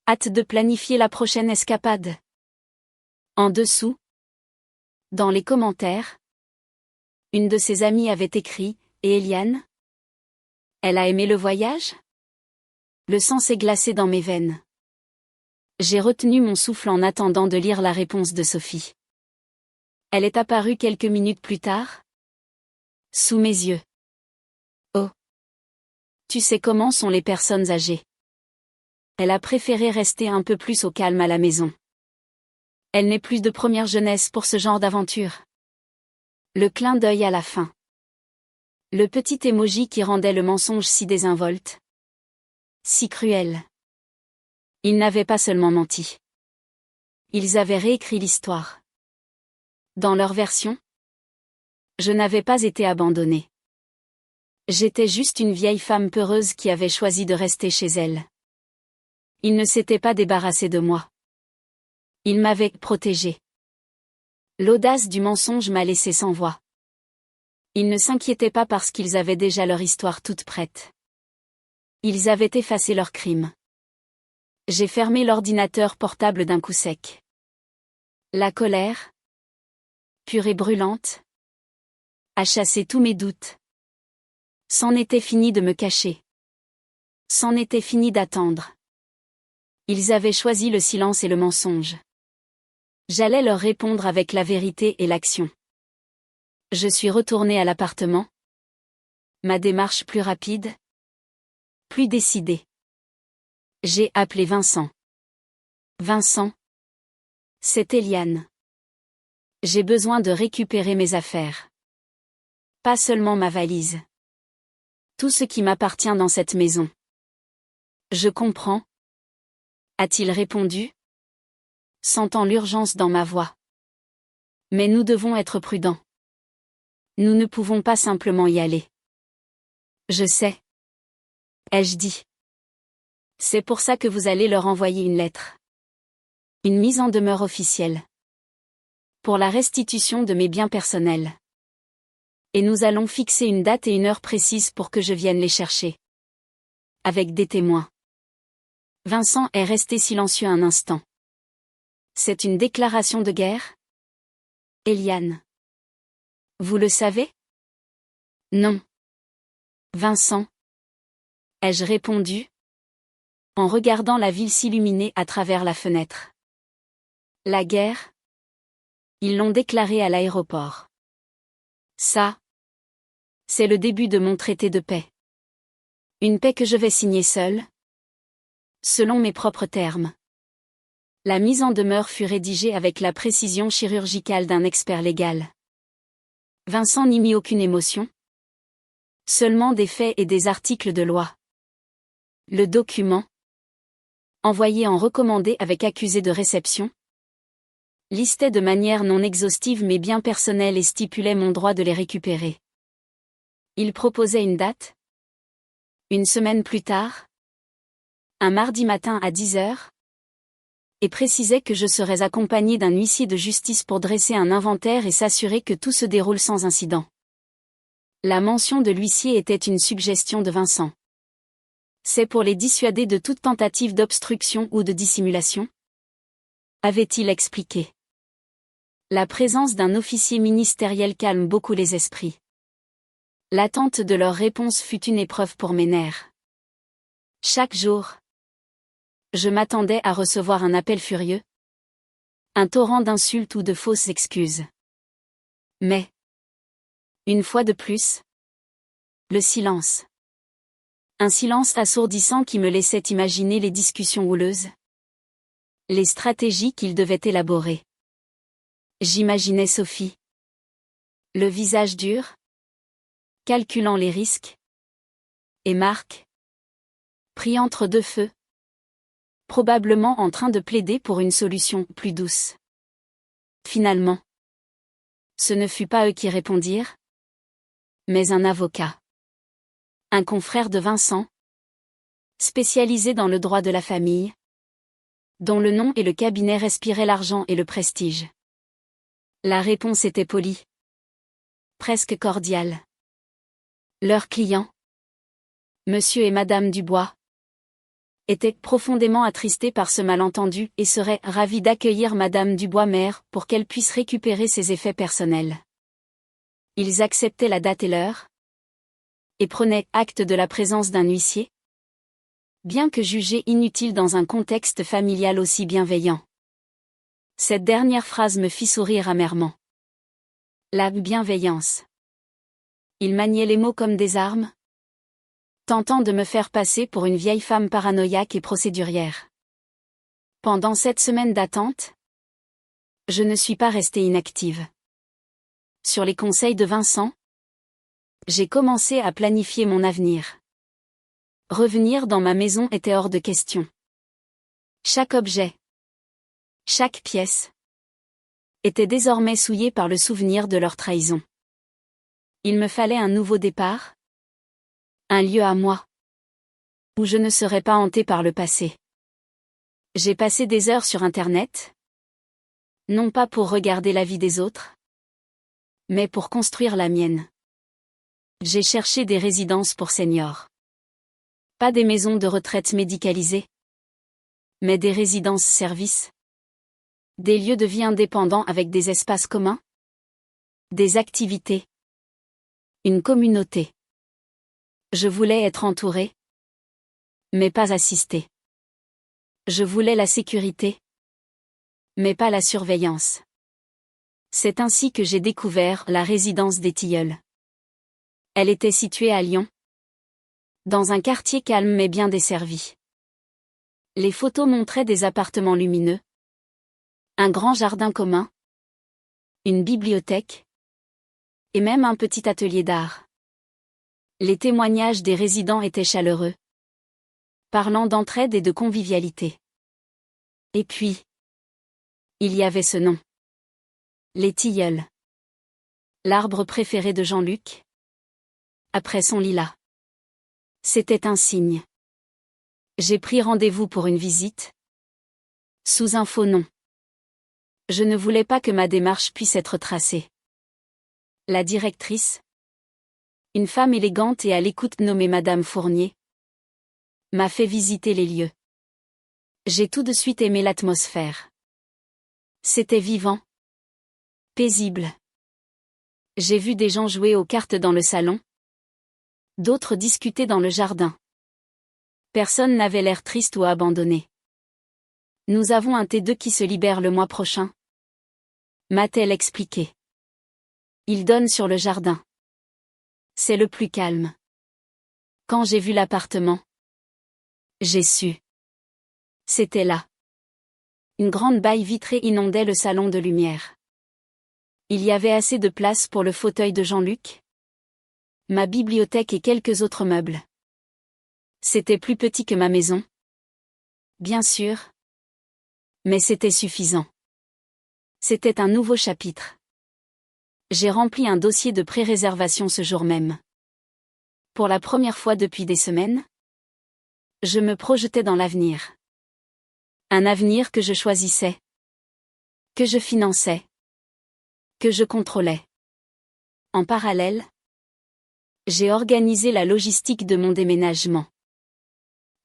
S1: Hâte de planifier la prochaine escapade. En dessous, dans les commentaires, une de ses amies avait écrit, et Eliane? Elle a aimé le voyage? Le sang s'est glacé dans mes veines. J'ai retenu mon souffle en attendant de lire la réponse de Sophie. Elle est apparue quelques minutes plus tard. Sous mes yeux. Oh. Tu sais comment sont les personnes âgées. Elle a préféré rester un peu plus au calme à la maison. Elle n'est plus de première jeunesse pour ce genre d'aventure. Le clin d'œil à la fin. Le petit emoji qui rendait le mensonge si désinvolte. Si cruel. Ils n'avaient pas seulement menti. Ils avaient réécrit l'histoire. Dans leur version, je n'avais pas été abandonnée. J'étais juste une vieille femme peureuse qui avait choisi de rester chez elle. Ils ne s'étaient pas débarrassés de moi. Ils m'avaient protégée. L'audace du mensonge m'a laissé sans voix. Ils ne s'inquiétaient pas parce qu'ils avaient déjà leur histoire toute prête. Ils avaient effacé leurs crimes. J'ai fermé l'ordinateur portable d'un coup sec. La colère, pure et brûlante, a chassé tous mes doutes. C'en était fini de me cacher. C'en était fini d'attendre. Ils avaient choisi le silence et le mensonge. J'allais leur répondre avec la vérité et l'action. Je suis retournée à l'appartement. Ma démarche plus rapide. Plus décidée. J'ai appelé Vincent. Vincent. C'est Eliane. J'ai besoin de récupérer mes affaires. Pas seulement ma valise. Tout ce qui m'appartient dans cette maison. Je comprends. A-t-il répondu? Sentant l'urgence dans ma voix. Mais nous devons être prudents. Nous ne pouvons pas simplement y aller. Je sais. Ai-je dit. C'est pour ça que vous allez leur envoyer une lettre. Une mise en demeure officielle. Pour la restitution de mes biens personnels. Et nous allons fixer une date et une heure précise pour que je vienne les chercher. Avec des témoins. Vincent est resté silencieux un instant. C'est une déclaration de guerre? Eliane. Vous le savez? Non. Vincent. Ai-je répondu? En regardant la ville s'illuminer à travers la fenêtre. La guerre? Ils l'ont déclarée à l'aéroport. Ça. C'est le début de mon traité de paix. Une paix que je vais signer seule. Selon mes propres termes. La mise en demeure fut rédigée avec la précision chirurgicale d'un expert légal. Vincent n'y mit aucune émotion. Seulement des faits et des articles de loi. Le document. Envoyé en recommandé avec accusé de réception. Listait de manière non exhaustive mes biens personnels et stipulait mon droit de les récupérer. Il proposait une date. Une semaine plus tard. Un mardi matin à 10h. Et précisait que je serais accompagné d'un huissier de justice pour dresser un inventaire et s'assurer que tout se déroule sans incident. La mention de l'huissier était une suggestion de Vincent. C'est pour les dissuader de toute tentative d'obstruction ou de dissimulation? Avait-il expliqué. La présence d'un officier ministériel calme beaucoup les esprits. L'attente de leur réponse fut une épreuve pour mes nerfs. Chaque jour, je m'attendais à recevoir un appel furieux. Un torrent d'insultes ou de fausses excuses. Mais, une fois de plus, le silence. Un silence assourdissant qui me laissait imaginer les discussions houleuses. Les stratégies qu'ils devaient élaborer. J'imaginais Sophie. Le visage dur. Calculant les risques. Et Marc. Pris entre deux feux. Probablement en train de plaider pour une solution plus douce. Finalement. Ce ne fut pas eux qui répondirent. Mais un avocat. Un confrère de Vincent. Spécialisé dans le droit de la famille. Dont le nom et le cabinet respiraient l'argent et le prestige. La réponse était polie. Presque cordiale. Leur client. Monsieur et Madame Dubois. Étaient profondément attristés par ce malentendu et seraient ravis d'accueillir Madame Dubois mère pour qu'elle puisse récupérer ses effets personnels. Ils acceptaient la date et l'heure. Et prenaient acte de la présence d'un huissier. Bien que jugé inutile dans un contexte familial aussi bienveillant. Cette dernière phrase me fit sourire amèrement. La bienveillance. Il maniait les mots comme des armes. Tentant de me faire passer pour une vieille femme paranoïaque et procédurière. Pendant cette semaine d'attente, je ne suis pas restée inactive. Sur les conseils de Vincent, j'ai commencé à planifier mon avenir. Revenir dans ma maison était hors de question. Chaque objet, chaque pièce, était désormais souillé par le souvenir de leur trahison. Il me fallait un nouveau départ. Un lieu à moi. Où je ne serais pas hantée par le passé. J'ai passé des heures sur Internet. Non pas pour regarder la vie des autres. Mais pour construire la mienne. J'ai cherché des résidences pour seniors. Pas des maisons de retraite médicalisées. Mais des résidences-services. Des lieux de vie indépendants avec des espaces communs. Des activités. Une communauté. Je voulais être entourée. Mais pas assistée. Je voulais la sécurité. Mais pas la surveillance. C'est ainsi que j'ai découvert la résidence des Tilleuls. Elle était située à Lyon. Dans un quartier calme mais bien desservi. Les photos montraient des appartements lumineux. Un grand jardin commun. Une bibliothèque. Et même un petit atelier d'art. Les témoignages des résidents étaient chaleureux. Parlant d'entraide et de convivialité. Et puis, il y avait ce nom. Les Tilleuls. L'arbre préféré de Jean-Luc? Après son lilas. C'était un signe. J'ai pris rendez-vous pour une visite. Sous un faux nom. Je ne voulais pas que ma démarche puisse être tracée. La directrice, une femme élégante et à l'écoute nommée Madame Fournier, m'a fait visiter les lieux. J'ai tout de suite aimé l'atmosphère. C'était vivant. Paisible. J'ai vu des gens jouer aux cartes dans le salon. D'autres discuter dans le jardin. Personne n'avait l'air triste ou abandonné. Nous avons un T2 qui se libère le mois prochain. M'a-t-elle expliqué. Il donne sur le jardin. C'est le plus calme. Quand j'ai vu l'appartement, j'ai su. C'était là. Une grande baille vitrée inondait le salon de lumière. Il y avait assez de place pour le fauteuil de Jean-Luc, ma bibliothèque et quelques autres meubles. C'était plus petit que ma maison. Bien sûr. Mais c'était suffisant. C'était un nouveau chapitre. J'ai rempli un dossier de pré-réservation ce jour même. Pour la première fois depuis des semaines, je me projetais dans l'avenir. Un avenir que je choisissais. Que je finançais. Que je contrôlais. En parallèle, j'ai organisé la logistique de mon déménagement.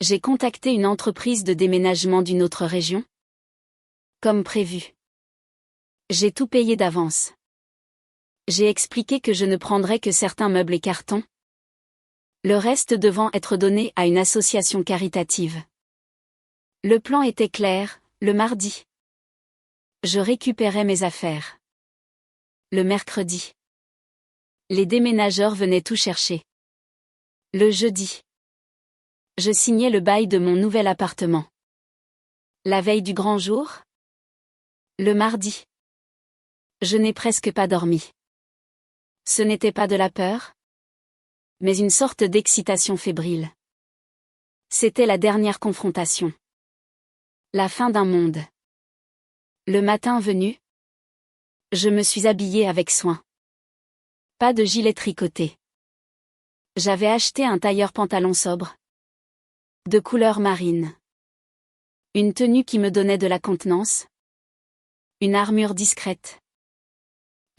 S1: J'ai contacté une entreprise de déménagement d'une autre région. Comme prévu. J'ai tout payé d'avance. J'ai expliqué que je ne prendrais que certains meubles et cartons. Le reste devant être donné à une association caritative. Le plan était clair, le mardi. Je récupérais mes affaires. Le mercredi. Les déménageurs venaient tout chercher. Le jeudi. Je signais le bail de mon nouvel appartement. La veille du grand jour? Le mardi. Je n'ai presque pas dormi. Ce n'était pas de la peur, mais une sorte d'excitation fébrile. C'était la dernière confrontation. La fin d'un monde. Le matin venu, je me suis habillée avec soin. Pas de gilet tricoté. J'avais acheté un tailleur pantalon sobre. De couleur marine. Une tenue qui me donnait de la contenance. Une armure discrète.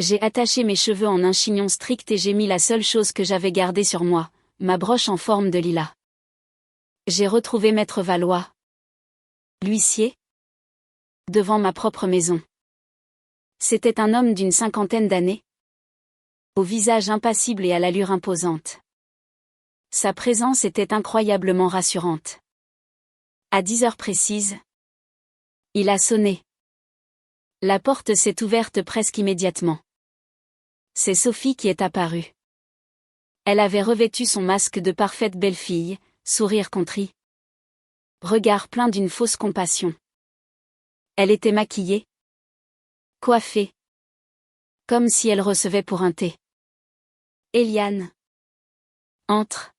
S1: J'ai attaché mes cheveux en un chignon strict et j'ai mis la seule chose que j'avais gardée sur moi, ma broche en forme de lilas. J'ai retrouvé Maître Valois. L'huissier. Devant ma propre maison. C'était un homme d'une 50aine d'années. Au visage impassible et à l'allure imposante. Sa présence était incroyablement rassurante. À 10 heures précises, il a sonné. La porte s'est ouverte presque immédiatement. C'est Sophie qui est apparue. Elle avait revêtu son masque de parfaite belle-fille, sourire contrit. Regard plein d'une fausse compassion. Elle était maquillée. Coiffée. Comme si elle recevait pour un thé. Eliane. Entre.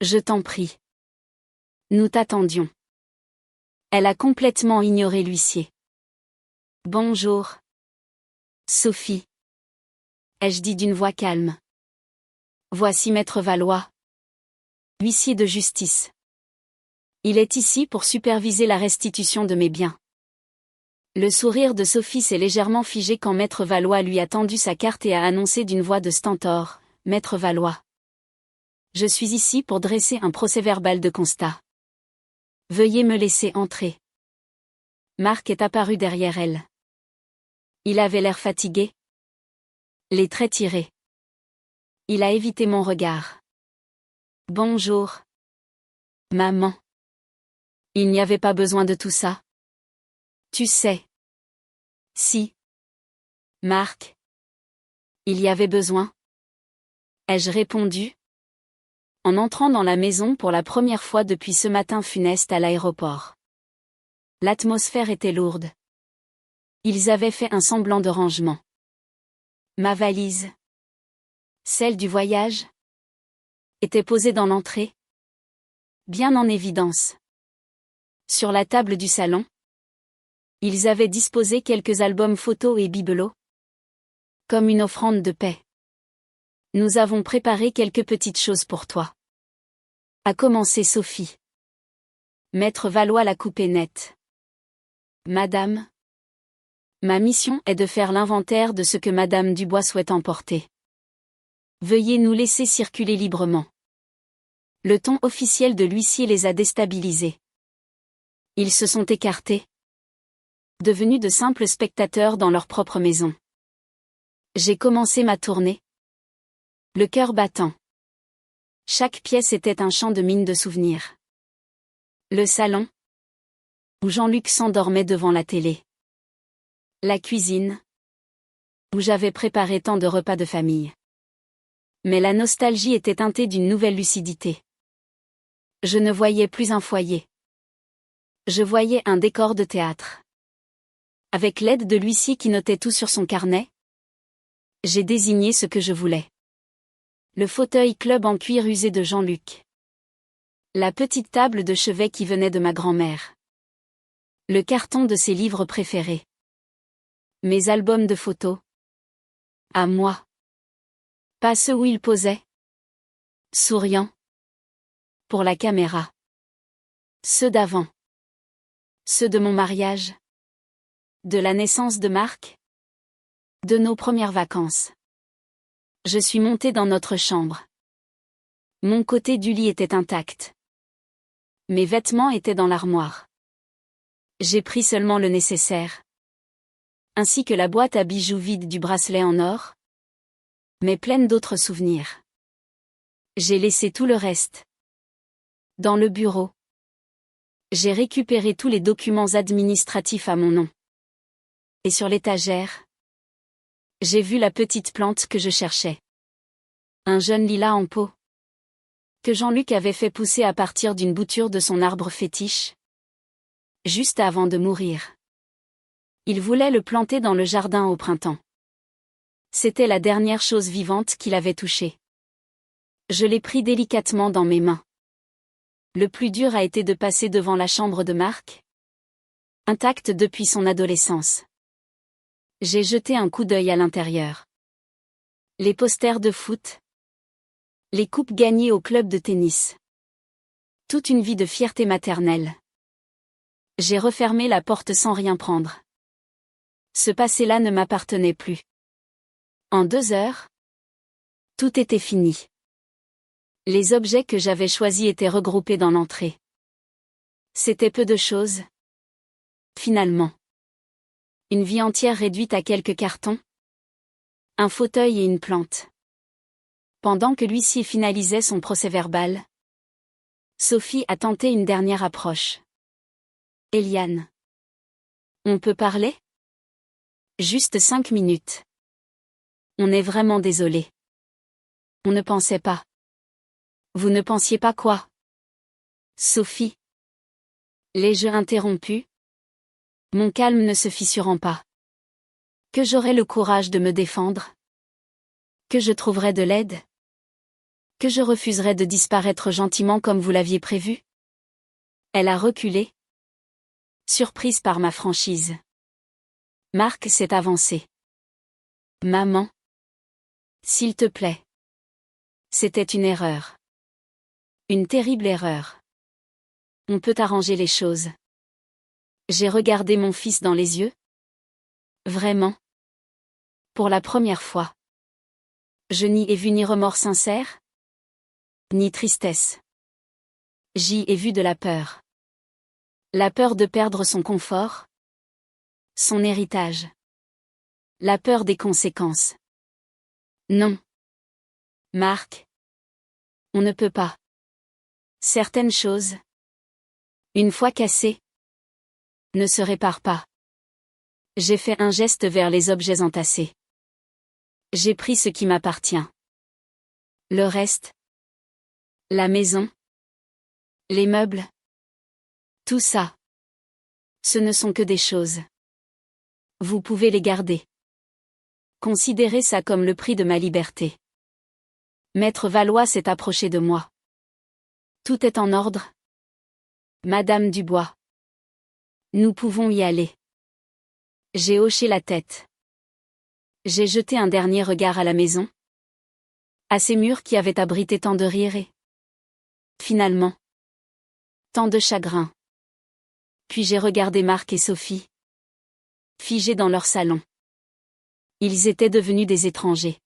S1: Je t'en prie. Nous t'attendions. Elle a complètement ignoré l'huissier. Bonjour. Sophie. Ai-je dit d'une voix calme. Voici Maître Valois. Huissier de justice. Il est ici pour superviser la restitution de mes biens. Le sourire de Sophie s'est légèrement figé quand Maître Valois lui a tendu sa carte et a annoncé d'une voix de stentor, Maître Valois. Je suis ici pour dresser un procès-verbal de constat. Veuillez me laisser entrer. Marc est apparu derrière elle. Il avait l'air fatigué. Les traits tirés. Il a évité mon regard. Bonjour. Maman. Il n'y avait pas besoin de tout ça. Tu sais. Si. Marc. Il y avait besoin. Ai-je répondu? En entrant dans la maison pour la première fois depuis ce matin funeste à l'aéroport. L'atmosphère était lourde. Ils avaient fait un semblant de rangement. Ma valise, celle du voyage, était posée dans l'entrée, bien en évidence. Sur la table du salon, ils avaient disposé quelques albums photos et bibelots. Comme une offrande de paix. Nous avons préparé quelques petites choses pour toi. A commencer Sophie. Maître Valois l'a coupé net. Madame. Ma mission est de faire l'inventaire de ce que Madame Dubois souhaite emporter. Veuillez nous laisser circuler librement. Le ton officiel de l'huissier les a déstabilisés. Ils se sont écartés, devenus de simples spectateurs dans leur propre maison. J'ai commencé ma tournée, le cœur battant. Chaque pièce était un champ de mines de souvenirs. Le salon, où Jean-Luc s'endormait devant la télé. La cuisine, où j'avais préparé tant de repas de famille. Mais la nostalgie était teintée d'une nouvelle lucidité. Je ne voyais plus un foyer. Je voyais un décor de théâtre. Avec l'aide de l'huissier qui notait tout sur son carnet, j'ai désigné ce que je voulais. Le fauteuil club en cuir usé de Jean-Luc. La petite table de chevet qui venait de ma grand-mère. Le carton de ses livres préférés. Mes albums de photos. À moi. Pas ceux où il posait. Souriant. Pour la caméra. Ceux d'avant. Ceux de mon mariage. De la naissance de Marc. De nos premières vacances. Je suis montée dans notre chambre. Mon côté du lit était intact. Mes vêtements étaient dans l'armoire. J'ai pris seulement le nécessaire. Ainsi que la boîte à bijoux vide du bracelet en or. Mais pleine d'autres souvenirs. J'ai laissé tout le reste. Dans le bureau. J'ai récupéré tous les documents administratifs à mon nom. Et sur l'étagère, j'ai vu la petite plante que je cherchais. Un jeune lilas en pot. Que Jean-Luc avait fait pousser à partir d'une bouture de son arbre fétiche. Juste avant de mourir. Il voulait le planter dans le jardin au printemps. C'était la dernière chose vivante qu'il avait touchée. Je l'ai pris délicatement dans mes mains. Le plus dur a été de passer devant la chambre de Marc. Intacte depuis son adolescence. J'ai jeté un coup d'œil à l'intérieur. Les posters de foot. Les coupes gagnées au club de tennis. Toute une vie de fierté maternelle. J'ai refermé la porte sans rien prendre. Ce passé-là ne m'appartenait plus. En 2 heures, tout était fini. Les objets que j'avais choisis étaient regroupés dans l'entrée. C'était peu de choses. Finalement. Une vie entière réduite à quelques cartons. Un fauteuil et une plante. Pendant que l'huissier finalisait son procès-verbal, Sophie a tenté une dernière approche. Eliane. On peut parler? Juste 5 minutes. On est vraiment désolé. On ne pensait pas. Vous ne pensiez pas quoi? Sophie. Les jeux interrompus. Mon calme ne se fissurant pas. Que j'aurais le courage de me défendre? Que je trouverais de l'aide? Que je refuserais de disparaître gentiment comme vous l'aviez prévu? Elle a reculé. Surprise par ma franchise. Marc s'est avancé. Maman. S'il te plaît. C'était une erreur. Une terrible erreur. On peut arranger les choses. J'ai regardé mon fils dans les yeux. Vraiment. Pour la première fois. Je n'y ai vu ni remords sincère, ni tristesse. J'y ai vu de la peur. La peur de perdre son confort, son héritage. La peur des conséquences. Non. Marc. On ne peut pas. Certaines choses, une fois cassées, ne se réparent pas. J'ai fait un geste vers les objets entassés. J'ai pris ce qui m'appartient. Le reste. La maison. Les meubles. Tout ça. Ce ne sont que des choses. Vous pouvez les garder. Considérez ça comme le prix de ma liberté. Maître Valois s'est approché de moi. Tout est en ordre. Madame Dubois. Nous pouvons y aller. J'ai hoché la tête. J'ai jeté un dernier regard à la maison. À ces murs qui avaient abrité tant de rires et, finalement, tant de chagrin. Puis j'ai regardé Marc et Sophie, figés dans leur salon. Ils étaient devenus des étrangers.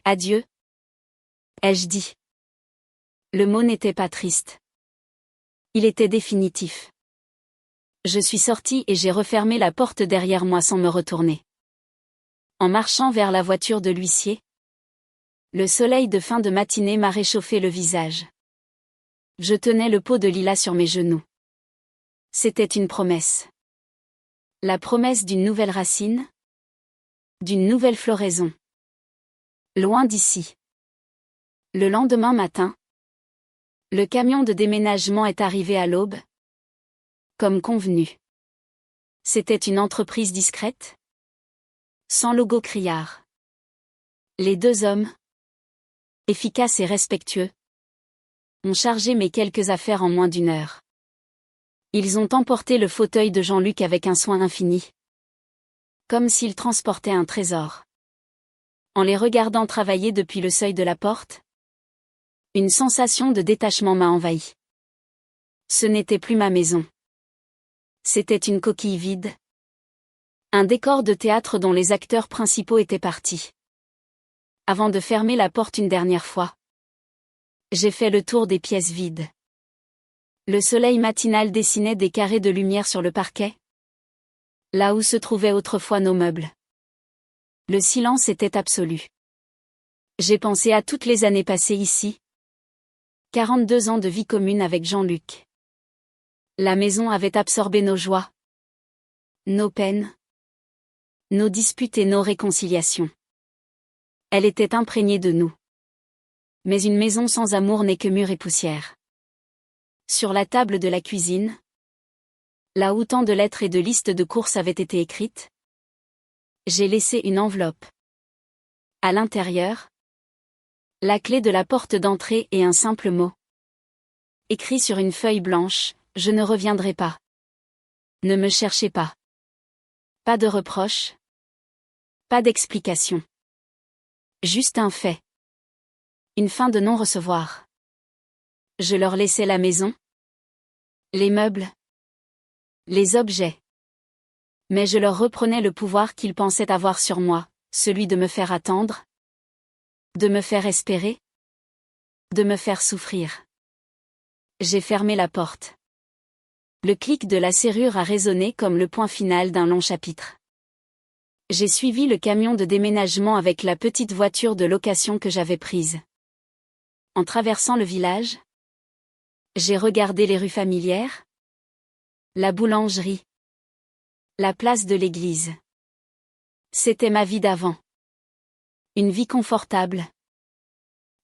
S1: Adieu, ai-je dit. Le mot n'était pas triste. Il était définitif. Je suis sortie et j'ai refermé la porte derrière moi sans me retourner. En marchant vers la voiture de l'huissier, le soleil de fin de matinée m'a réchauffé le visage. Je tenais le pot de lilas sur mes genoux. C'était une promesse. La promesse d'une nouvelle racine, d'une nouvelle floraison. Loin d'ici. Le lendemain matin, le camion de déménagement est arrivé à l'aube, comme convenu. C'était une entreprise discrète, sans logo criard. Les deux hommes, efficaces et respectueux, ont chargé mes quelques affaires en moins d'une heure. Ils ont emporté le fauteuil de Jean-Luc avec un soin infini. Comme s'ils transportaient un trésor. En les regardant travailler depuis le seuil de la porte, une sensation de détachement m'a envahi. Ce n'était plus ma maison. C'était une coquille vide. Un décor de théâtre dont les acteurs principaux étaient partis. Avant de fermer la porte une dernière fois, j'ai fait le tour des pièces vides. Le soleil matinal dessinait des carrés de lumière sur le parquet, là où se trouvaient autrefois nos meubles. Le silence était absolu. J'ai pensé à toutes les années passées ici. 42 ans de vie commune avec Jean-Luc. La maison avait absorbé nos joies, nos peines, nos disputes et nos réconciliations. Elle était imprégnée de nous. Mais une maison sans amour n'est que mur et poussière. Sur la table de la cuisine, là où tant de lettres et de listes de courses avaient été écrites, j'ai laissé une enveloppe. À l'intérieur, la clé de la porte d'entrée et un simple mot. Écrit sur une feuille blanche, je ne reviendrai pas. Ne me cherchez pas. Pas de reproches. Pas d'explication. Juste un fait. Une fin de non-recevoir. Je leur laissais la maison, les meubles, les objets. Mais je leur reprenais le pouvoir qu'ils pensaient avoir sur moi, celui de me faire attendre, de me faire espérer, de me faire souffrir. J'ai fermé la porte. Le clic de la serrure a résonné comme le point final d'un long chapitre. J'ai suivi le camion de déménagement avec la petite voiture de location que j'avais prise. En traversant le village, j'ai regardé les rues familières, la boulangerie, la place de l'église. C'était ma vie d'avant. Une vie confortable,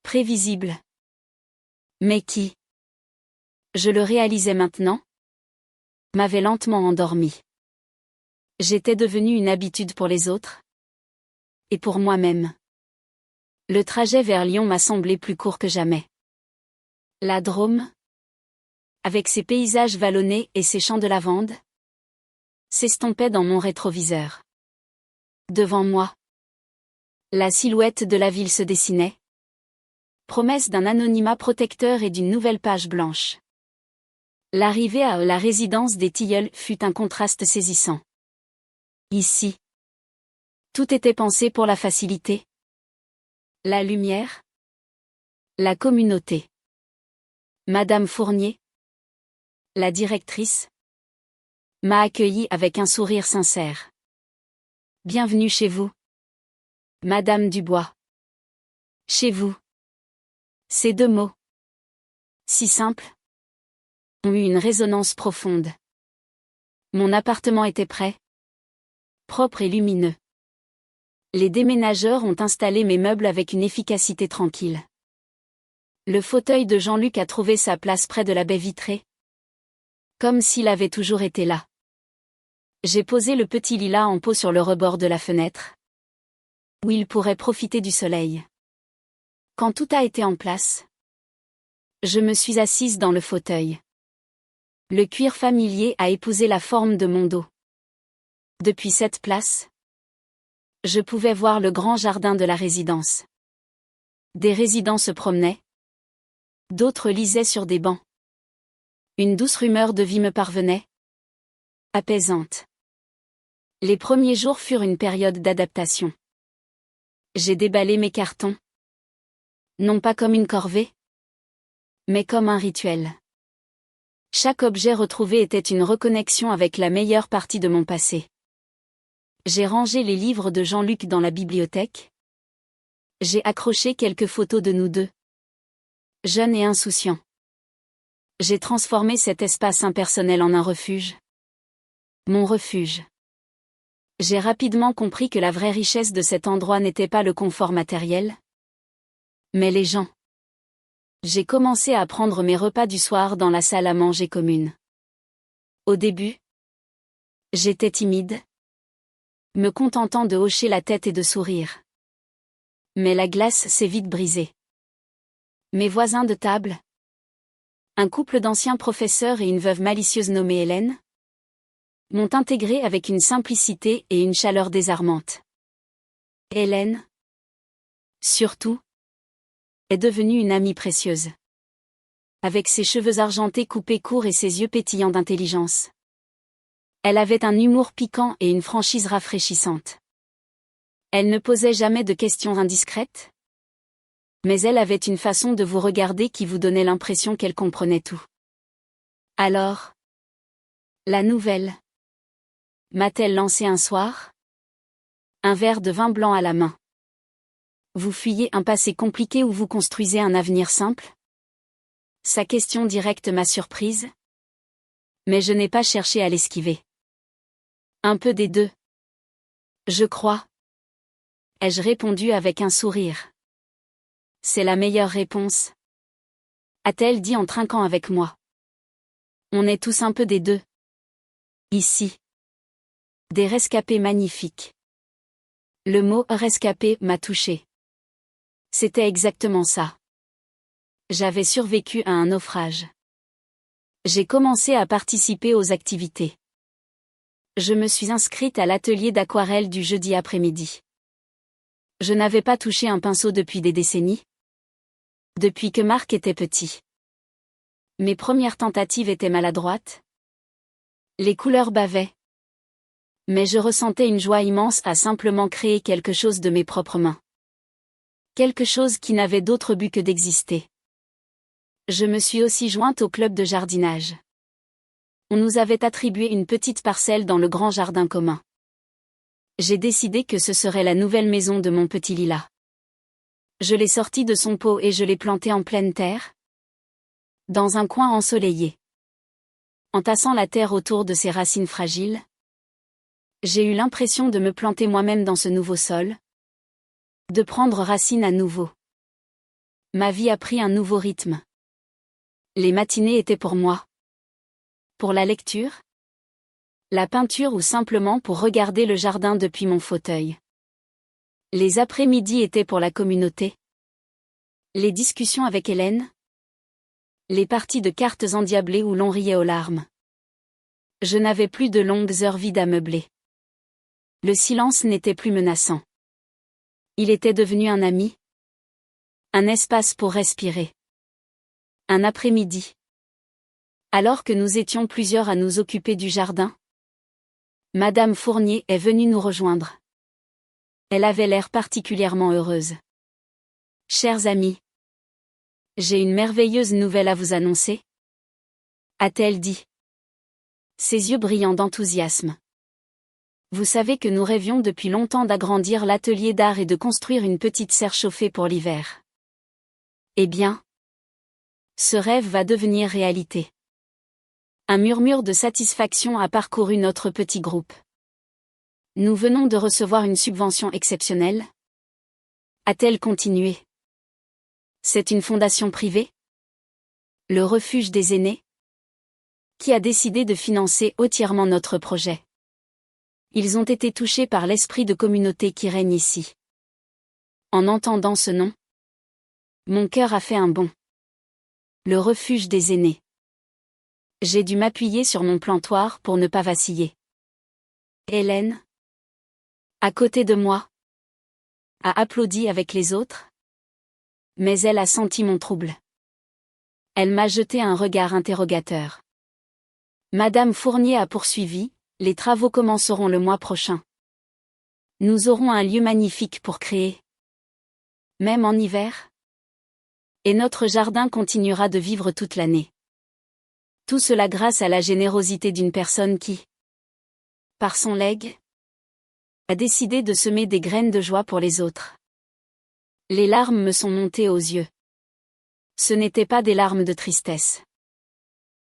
S1: prévisible. Mais qui, je le réalisais maintenant, m'avait lentement endormi. J'étais devenue une habitude pour les autres, et pour moi-même. Le trajet vers Lyon m'a semblé plus court que jamais. La Drôme, avec ses paysages vallonnés et ses champs de lavande, s'estompait dans mon rétroviseur. Devant moi, la silhouette de la ville se dessinait. Promesse d'un anonymat protecteur et d'une nouvelle page blanche. L'arrivée à la résidence des Tilleuls fut un contraste saisissant. Ici, tout était pensé pour la facilité. La lumière, la communauté. Madame Fournier, la directrice, m'a accueilli avec un sourire sincère. Bienvenue chez vous, Madame Dubois. Chez vous. Ces deux mots, si simples, ont eu une résonance profonde. Mon appartement était prêt, propre et lumineux. Les déménageurs ont installé mes meubles avec une efficacité tranquille. Le fauteuil de Jean-Luc a trouvé sa place près de la baie vitrée, comme s'il avait toujours été là. J'ai posé le petit lilas en pot sur le rebord de la fenêtre, où il pourrait profiter du soleil. Quand tout a été en place, je me suis assise dans le fauteuil. Le cuir familier a épousé la forme de mon dos. Depuis cette place, Je pouvais voir le grand jardin de la résidence. Des résidents se promenaient. D'autres lisaient sur des bancs. Une douce rumeur de vie me parvenait. Apaisante. Les premiers jours furent une période d'adaptation. J'ai déballé mes cartons. Non pas comme une corvée, mais comme un rituel. Chaque objet retrouvé était une reconnexion avec la meilleure partie de mon passé. J'ai rangé les livres de Jean-Luc dans la bibliothèque. J'ai accroché quelques photos de nous deux. Jeunes et insouciants. J'ai transformé cet espace impersonnel en un refuge. Mon refuge. J'ai rapidement compris que la vraie richesse de cet endroit n'était pas le confort matériel, mais les gens. J'ai commencé à prendre mes repas du soir dans la salle à manger commune. Au début, j'étais timide, me contentant de hocher la tête et de sourire. Mais la glace s'est vite brisée. Mes voisins de table, un couple d'anciens professeurs et une veuve malicieuse nommée Hélène, m'ont intégré avec une simplicité et une chaleur désarmantes. Hélène, surtout, est devenue une amie précieuse. Avec ses cheveux argentés coupés courts et ses yeux pétillants d'intelligence. Elle avait un humour piquant et une franchise rafraîchissante. Elle ne posait jamais de questions indiscrètes. Mais elle avait une façon de vous regarder qui vous donnait l'impression qu'elle comprenait tout. Alors, la nouvelle, m'a-t-elle lancé un soir? Un verre de vin blanc à la main. Vous fuyez un passé compliqué ou vous construisez un avenir simple? Sa question directe m'a surprise. Mais je n'ai pas cherché à l'esquiver. Un peu des deux. Je crois. Ai-je répondu avec un sourire. C'est la meilleure réponse. A-t-elle dit en trinquant avec moi. On est tous un peu des deux. Ici. Des rescapés magnifiques. Le mot rescapé m'a touché. C'était exactement ça. J'avais survécu à un naufrage. J'ai commencé à participer aux activités. Je me suis inscrite à l'atelier d'aquarelle du jeudi après-midi. Je n'avais pas touché un pinceau depuis des décennies. Depuis que Marc était petit. Mes premières tentatives étaient maladroites. Les couleurs bavaient. Mais je ressentais une joie immense à simplement créer quelque chose de mes propres mains. Quelque chose qui n'avait d'autre but que d'exister. Je me suis aussi jointe au club de jardinage. On nous avait attribué une petite parcelle dans le grand jardin commun. J'ai décidé que ce serait la nouvelle maison de mon petit lilas. Je l'ai sorti de son pot et je l'ai planté en pleine terre. Dans un coin ensoleillé. En tassant la terre autour de ses racines fragiles. J'ai eu l'impression de me planter moi-même dans ce nouveau sol. De prendre racine à nouveau. Ma vie a pris un nouveau rythme. Les matinées étaient pour moi. Pour la lecture, la peinture ou simplement pour regarder le jardin depuis mon fauteuil. Les après-midi étaient pour la communauté. Les discussions avec Hélène. Les parties de cartes endiablées où l'on riait aux larmes. Je n'avais plus de longues heures vides à meubler. Le silence n'était plus menaçant. Il était devenu un ami. Un espace pour respirer. Un après-midi. Alors que nous étions plusieurs à nous occuper du jardin, Madame Fournier est venue nous rejoindre. Elle avait l'air particulièrement heureuse. Chers amis, j'ai une merveilleuse nouvelle à vous annoncer, a-t-elle dit. Ses yeux brillants d'enthousiasme. Vous savez que nous rêvions depuis longtemps d'agrandir l'atelier d'art et de construire une petite serre chauffée pour l'hiver. Eh bien, ce rêve va devenir réalité. Un murmure de satisfaction a parcouru notre petit groupe. Nous venons de recevoir une subvention exceptionnelle, a-t-elle continué. C'est une fondation privée? Le refuge des aînés? Qui a décidé de financer entièrement notre projet? Ils ont été touchés par l'esprit de communauté qui règne ici. En entendant ce nom, mon cœur a fait un bond. Le refuge des aînés. J'ai dû m'appuyer sur mon plantoir pour ne pas vaciller. Hélène, à côté de moi, a applaudi avec les autres. Mais elle a senti mon trouble. Elle m'a jeté un regard interrogateur. Madame Fournier a poursuivi, les travaux commenceront le mois prochain. Nous aurons un lieu magnifique pour créer. Même en hiver. Et notre jardin continuera de vivre toute l'année. Tout cela grâce à la générosité d'une personne qui, par son legs, a décidé de semer des graines de joie pour les autres. Les larmes me sont montées aux yeux. Ce n'étaient pas des larmes de tristesse.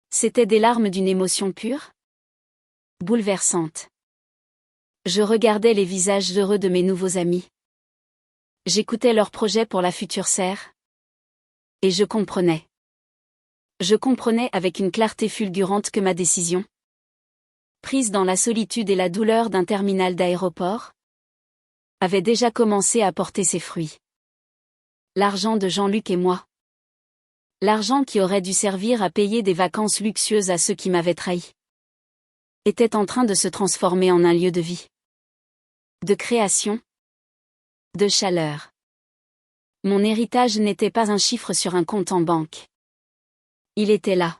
S1: C'étaient des larmes d'une émotion pure, bouleversante. Je regardais les visages heureux de mes nouveaux amis. J'écoutais leurs projets pour la future serre. Et je comprenais. Je comprenais avec une clarté fulgurante que ma décision, prise dans la solitude et la douleur d'un terminal d'aéroport, avait déjà commencé à porter ses fruits. L'argent de Jean-Luc et moi. L'argent qui aurait dû servir à payer des vacances luxueuses à ceux qui m'avaient trahi, était en train de se transformer en un lieu de vie. De création. De chaleur. Mon héritage n'était pas un chiffre sur un compte en banque. Il était là.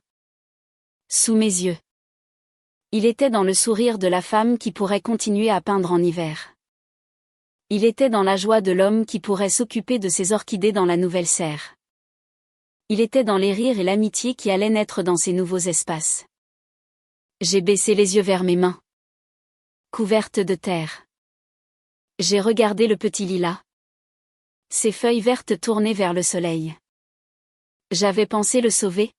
S1: Sous mes yeux. Il était dans le sourire de la femme qui pourrait continuer à peindre en hiver. Il était dans la joie de l'homme qui pourrait s'occuper de ses orchidées dans la nouvelle serre. Il était dans les rires et l'amitié qui allaient naître dans ces nouveaux espaces. J'ai baissé les yeux vers mes mains, couvertes de terre. J'ai regardé le petit lilas. Ses feuilles vertes tournées vers le soleil. J'avais pensé le sauver,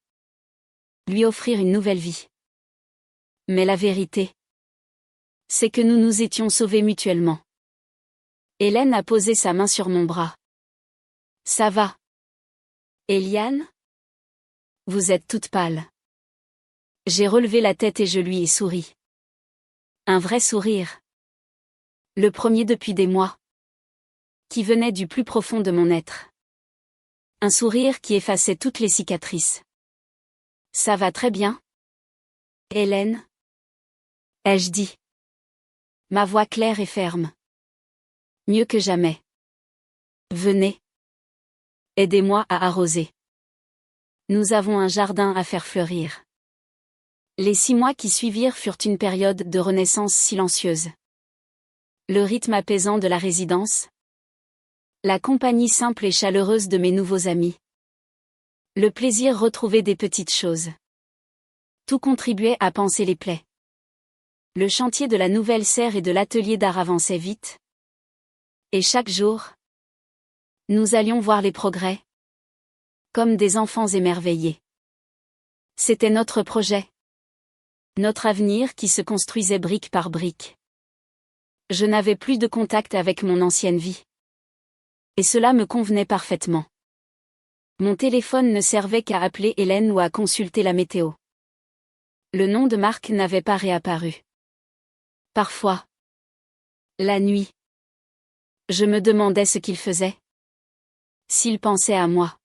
S1: lui offrir une nouvelle vie. Mais la vérité, c'est que nous nous étions sauvés mutuellement. Hélène a posé sa main sur mon bras. Ça va, Eliane? Vous êtes toute pâle. J'ai relevé la tête et je lui ai souri. Un vrai sourire. Le premier depuis des mois. Qui venait du plus profond de mon être. Un sourire qui effaçait toutes les cicatrices. Ça va très bien, Hélène? Ai-je dit. Ma voix claire et ferme. Mieux que jamais. Venez. Aidez-moi à arroser. Nous avons un jardin à faire fleurir. Les 6 mois qui suivirent furent une période de renaissance silencieuse. Le rythme apaisant de la résidence. La compagnie simple et chaleureuse de mes nouveaux amis. Le plaisir retrouvé des petites choses. Tout contribuait à panser les plaies. Le chantier de la nouvelle serre et de l'atelier d'art avançait vite. Et chaque jour, nous allions voir les progrès. Comme des enfants émerveillés. C'était notre projet. Notre avenir qui se construisait brique par brique. Je n'avais plus de contact avec mon ancienne vie. Et cela me convenait parfaitement. Mon téléphone ne servait qu'à appeler Hélène ou à consulter la météo. Le nom de Marc n'avait pas réapparu. Parfois. La nuit. Je me demandais ce qu'il faisait. S'il pensait à moi.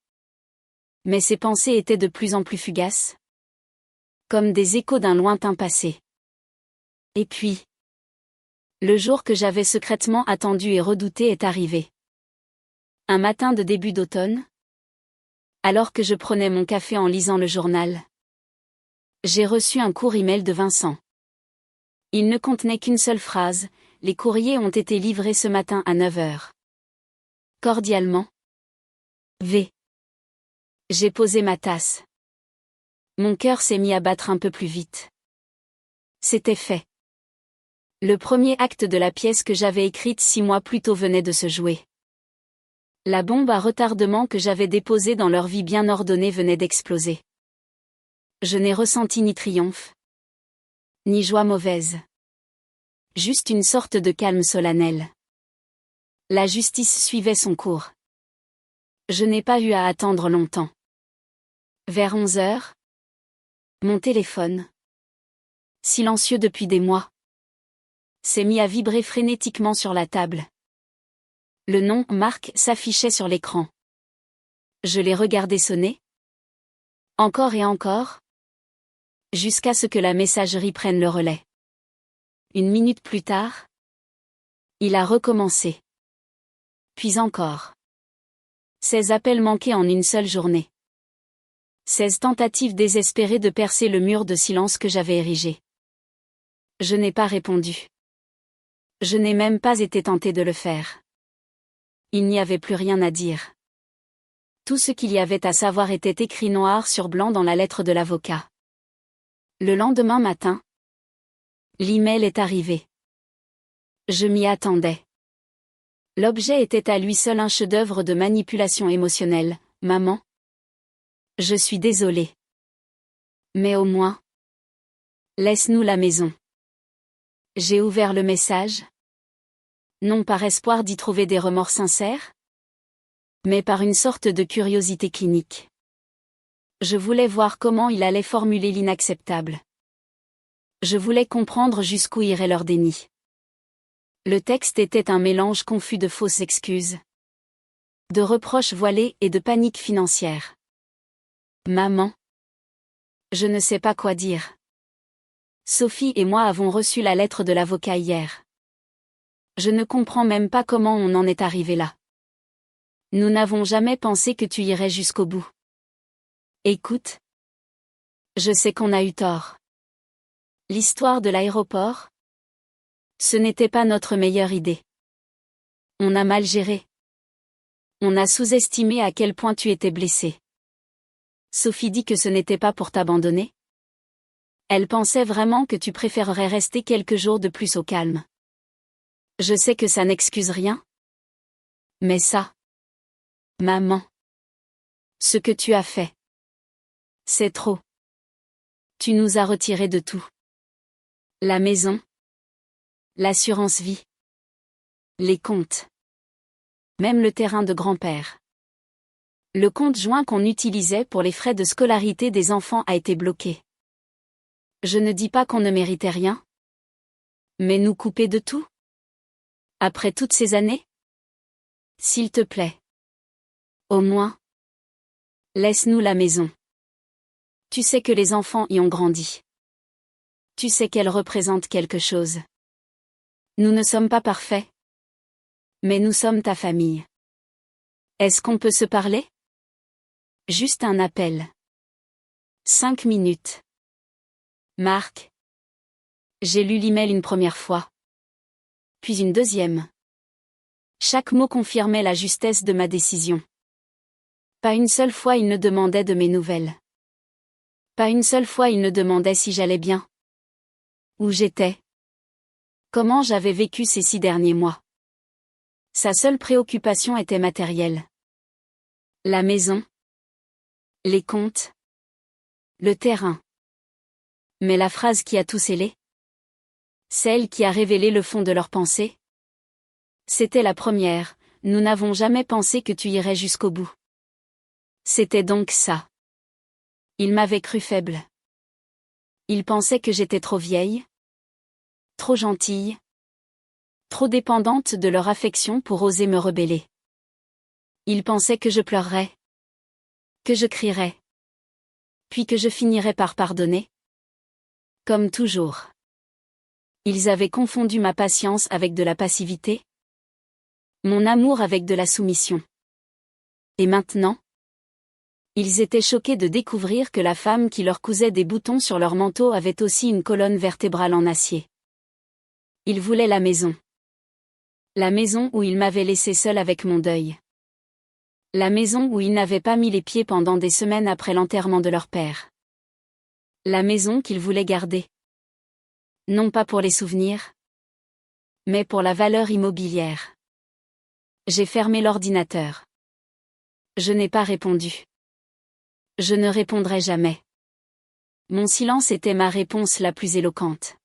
S1: Mais ses pensées étaient de plus en plus fugaces. Comme des échos d'un lointain passé. Et puis. Le jour que j'avais secrètement attendu et redouté est arrivé. Un matin de début d'automne. Alors que je prenais mon café en lisant le journal. J'ai reçu un court email de Vincent. Il ne contenait qu'une seule phrase, les courriers ont été livrés ce matin à 9 heures. Cordialement. V. J'ai posé ma tasse. Mon cœur s'est mis à battre un peu plus vite. C'était fait. Le premier acte de la pièce que j'avais écrite 6 mois plus tôt venait de se jouer. La bombe à retardement que j'avais déposée dans leur vie bien ordonnée venait d'exploser. Je n'ai ressenti ni triomphe, ni joie mauvaise. Juste une sorte de calme solennel. La justice suivait son cours. Je n'ai pas eu à attendre longtemps. Vers 11 heures, mon téléphone, silencieux depuis des mois, s'est mis à vibrer frénétiquement sur la table. Le nom Marc s'affichait sur l'écran. Je l'ai regardé sonner. Encore et encore. Jusqu'à ce que la messagerie prenne le relais. 1 minute plus tard. Il a recommencé. Puis encore. 16 appels manqués en une seule journée. 16 tentatives désespérées de percer le mur de silence que j'avais érigé. Je n'ai pas répondu. Je n'ai même pas été tentée de le faire. Il n'y avait plus rien à dire. Tout ce qu'il y avait à savoir était écrit noir sur blanc dans la lettre de l'avocat. Le lendemain matin, l'email est arrivé. Je m'y attendais. L'objet était à lui seul un chef-d'œuvre de manipulation émotionnelle. Maman, je suis désolée. Mais au moins, laisse-nous la maison. J'ai ouvert le message. Non par espoir d'y trouver des remords sincères, mais par une sorte de curiosité clinique. Je voulais voir comment il allait formuler l'inacceptable. Je voulais comprendre jusqu'où irait leur déni. Le texte était un mélange confus de fausses excuses, de reproches voilés et de panique financière. Maman, je ne sais pas quoi dire. Sophie et moi avons reçu la lettre de l'avocat hier. Je ne comprends même pas comment on en est arrivé là. Nous n'avons jamais pensé que tu irais jusqu'au bout. Écoute. Je sais qu'on a eu tort. L'histoire de l'aéroport? Ce n'était pas notre meilleure idée. On a mal géré. On a sous-estimé à quel point tu étais blessé. Sophie dit que ce n'était pas pour t'abandonner. Elle pensait vraiment que tu préférerais rester quelques jours de plus au calme. Je sais que ça n'excuse rien. Mais ça. Maman. Ce que tu as fait. C'est trop. Tu nous as retirés de tout. La maison. L'assurance vie. Les comptes. Même le terrain de grand-père. Le compte joint qu'on utilisait pour les frais de scolarité des enfants a été bloqué. Je ne dis pas qu'on ne méritait rien. Mais nous couper de tout? Après toutes ces années? S'il te plaît. Au moins. Laisse-nous la maison. Tu sais que les enfants y ont grandi. Tu sais qu'elles représentent quelque chose. Nous ne sommes pas parfaits. Mais nous sommes ta famille. Est-ce qu'on peut se parler? Juste un appel. 5 minutes. Marc. J'ai lu l'email une première fois. Puis une deuxième. Chaque mot confirmait la justesse de ma décision. Pas une seule fois il ne demandait de mes nouvelles. Pas une seule fois il ne demandait si j'allais bien. Où j'étais. Comment j'avais vécu ces 6 derniers mois. Sa seule préoccupation était matérielle. La maison. Les comptes. Le terrain. Mais la phrase qui a tout scellé? Celle qui a révélé le fond de leurs pensées? C'était la première, nous n'avons jamais pensé que tu irais jusqu'au bout. C'était donc ça. Il m'avait cru faible. Il pensait que j'étais trop vieille. Trop gentille. Trop dépendante de leur affection pour oser me rebeller. Il pensait que je pleurerais. Que je crierais. Puis que je finirais par pardonner. Comme toujours. Ils avaient confondu ma patience avec de la passivité. Mon amour avec de la soumission. Et maintenant? Ils étaient choqués de découvrir que la femme qui leur cousait des boutons sur leur manteau avait aussi une colonne vertébrale en acier. Ils voulaient la maison. La maison où ils m'avaient laissé seule avec mon deuil. La maison où ils n'avaient pas mis les pieds pendant des semaines après l'enterrement de leur père. La maison qu'ils voulaient garder. Non pas pour les souvenirs, mais pour la valeur immobilière. J'ai fermé l'ordinateur. Je n'ai pas répondu. Je ne répondrai jamais. Mon silence était ma réponse la plus éloquente.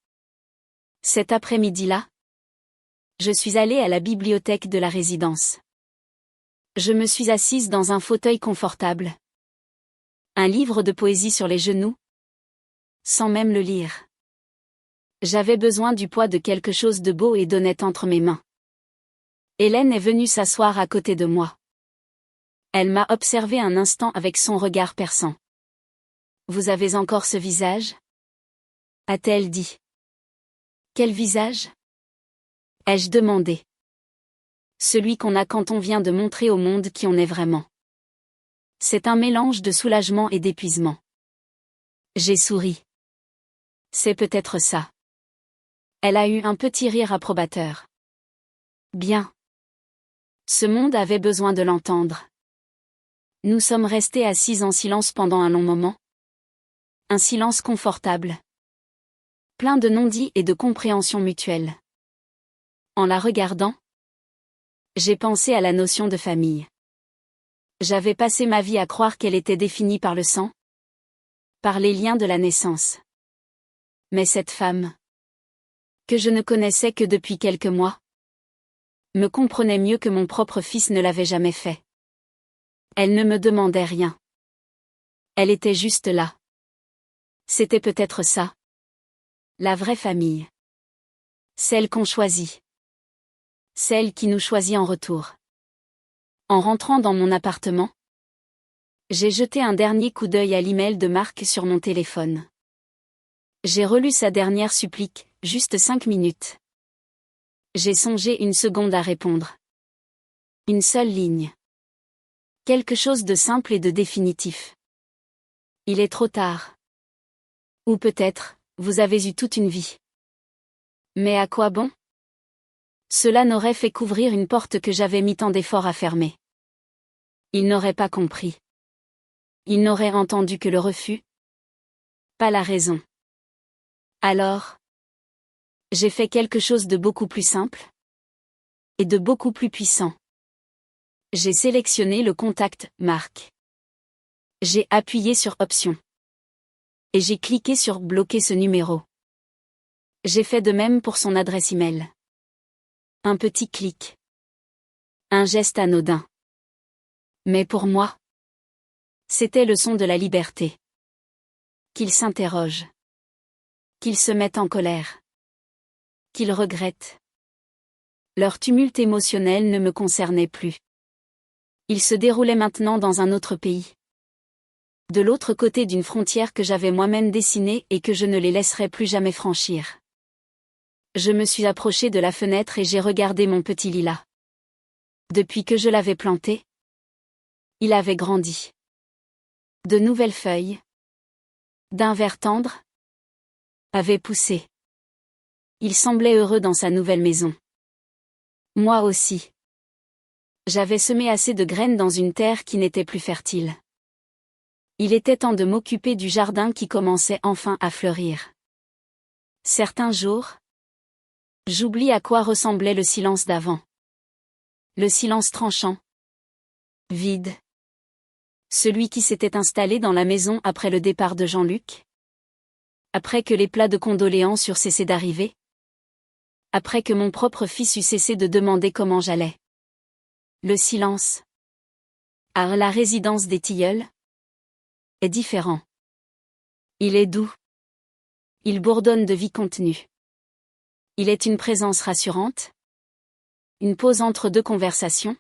S1: Cet après-midi-là, je suis allée à la bibliothèque de la résidence. Je me suis assise dans un fauteuil confortable. Un livre de poésie sur les genoux. Sans même le lire. J'avais besoin du poids de quelque chose de beau et d'honnête entre mes mains. Hélène est venue s'asseoir à côté de moi. Elle m'a observé un instant avec son regard perçant. Vous avez encore ce visage? A-t-elle dit. Quel visage? Ai-je demandé. Celui qu'on a quand on vient de montrer au monde qui on est vraiment. C'est un mélange de soulagement et d'épuisement. J'ai souri. C'est peut-être ça. Elle a eu un petit rire approbateur. Bien. Ce monde avait besoin de l'entendre. Nous sommes restés assis en silence pendant un long moment. Un silence confortable. Plein de non-dits et de compréhension mutuelle. En la regardant, j'ai pensé à la notion de famille. J'avais passé ma vie à croire qu'elle était définie par le sang, par les liens de la naissance. Mais cette femme, que je ne connaissais que depuis quelques mois, me comprenait mieux que mon propre fils ne l'avait jamais fait. Elle ne me demandait rien. Elle était juste là. C'était peut-être ça. La vraie famille. Celle qu'on choisit. Celle qui nous choisit en retour. En rentrant dans mon appartement, j'ai jeté un dernier coup d'œil à l'email de Marc sur mon téléphone. J'ai relu sa dernière supplique, juste 5 minutes. J'ai songé une seconde à répondre. Une seule ligne. Quelque chose de simple et de définitif. Il est trop tard. Ou peut-être, vous avez eu toute une vie. Mais à quoi bon? Cela n'aurait fait qu'ouvrir une porte que j'avais mis tant d'efforts à fermer. Il n'aurait pas compris. Il n'aurait entendu que le refus. Pas la raison. Alors, j'ai fait quelque chose de beaucoup plus simple. Et de beaucoup plus puissant. J'ai sélectionné le contact Marc. J'ai appuyé sur Option. Et j'ai cliqué sur Bloquer ce numéro. J'ai fait de même pour son adresse email. Un petit clic. Un geste anodin. Mais pour moi, c'était le son de la liberté. Qu'il s'interroge. Qu'il se mette en colère. Qu'il regrette. Leur tumulte émotionnel ne me concernait plus. Il se déroulait maintenant dans un autre pays. De l'autre côté d'une frontière que j'avais moi-même dessinée et que je ne les laisserais plus jamais franchir. Je me suis approchée de la fenêtre et j'ai regardé mon petit lilas. Depuis que je l'avais planté, il avait grandi. De nouvelles feuilles, d'un vert tendre, avaient poussé. Il semblait heureux dans sa nouvelle maison. Moi aussi. J'avais semé assez de graines dans une terre qui n'était plus fertile. Il était temps de m'occuper du jardin qui commençait enfin à fleurir. Certains jours, j'oublie à quoi ressemblait le silence d'avant. Le silence tranchant. Vide. Celui qui s'était installé dans la maison après le départ de Jean-Luc. Après que les plats de condoléances eurent cessé d'arriver. Après que mon propre fils eut cessé de demander comment j'allais. Le silence. À la résidence des tilleuls. Est différent. Il est doux. Il bourdonne de vie contenue. Il est une présence rassurante. Une pause entre deux conversations.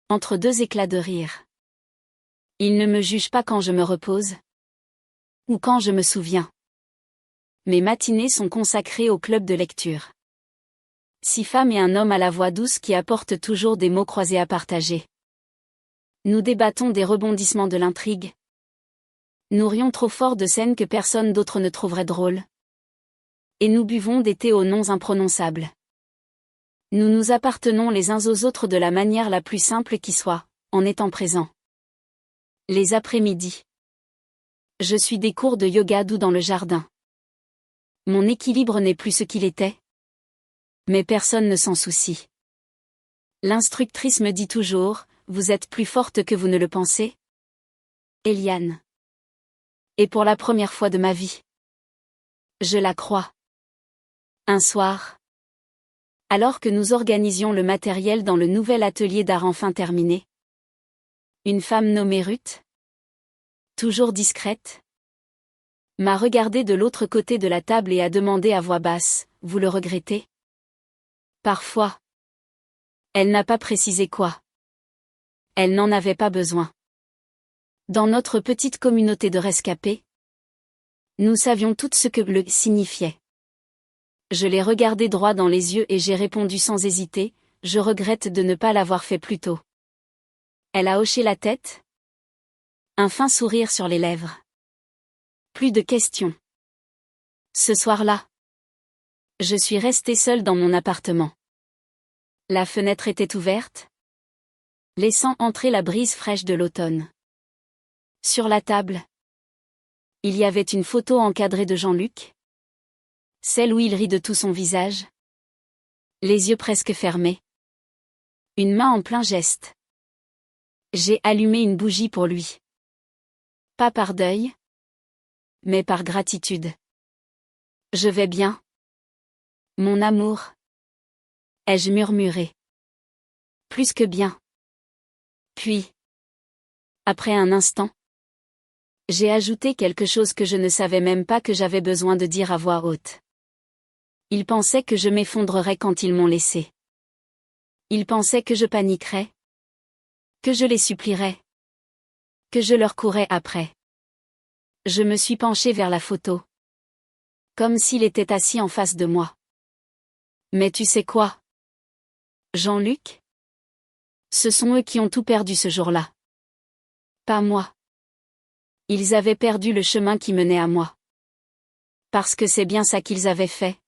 S1: Entre deux éclats de rire. Il ne me juge pas quand je me repose. Ou quand je me souviens. Mes matinées sont consacrées au club de lecture. 6 femmes et un homme à la voix douce qui apportent toujours des mots croisés à partager. Nous débattons des rebondissements de l'intrigue. Nous rions trop fort de scènes que personne d'autre ne trouverait drôles. Et nous buvons des thés aux noms imprononçables. Nous nous appartenons les uns aux autres de la manière la plus simple qui soit, en étant présents. Les après-midi. Je suis des cours de yoga doux dans le jardin. Mon équilibre n'est plus ce qu'il était. Mais personne ne s'en soucie. L'instructrice me dit toujours, vous êtes plus forte que vous ne le pensez. Eliane. Et pour la première fois de ma vie. Je la crois. Un soir. Alors que nous organisions le matériel dans le nouvel atelier d'art enfin terminé. Une femme nommée Ruth. Toujours discrète. M'a regardé de l'autre côté de la table et a demandé à voix basse, vous le regrettez? Parfois. Elle n'a pas précisé quoi. Elle n'en avait pas besoin. Dans notre petite communauté de rescapés, nous savions toutes ce que le signifiait. Je l'ai regardé droit dans les yeux et j'ai répondu sans hésiter, je regrette de ne pas l'avoir fait plus tôt. Elle a hoché la tête. Un fin sourire sur les lèvres. Plus de questions. Ce soir-là, je suis restée seule dans mon appartement. La fenêtre était ouverte, laissant entrer la brise fraîche de l'automne. Sur la table, il y avait une photo encadrée de Jean-Luc. Celle où il rit de tout son visage. Les yeux presque fermés. Une main en plein geste. J'ai allumé une bougie pour lui. Pas par deuil, mais par gratitude. Je vais bien. Mon amour. Ai-je murmuré. Plus que bien. Puis, après un instant, j'ai ajouté quelque chose que je ne savais même pas que j'avais besoin de dire à voix haute. Ils pensaient que je m'effondrerais quand ils m'ont laissé. Ils pensaient que je paniquerais. Que je les supplierais. Que je leur courais après. Je me suis penchée vers la photo. Comme s'il était assis en face de moi. Mais tu sais quoi? Jean-Luc? Ce sont eux qui ont tout perdu ce jour-là. Pas moi. Ils avaient perdu le chemin qui menait à moi. Parce que c'est bien ça qu'ils avaient fait.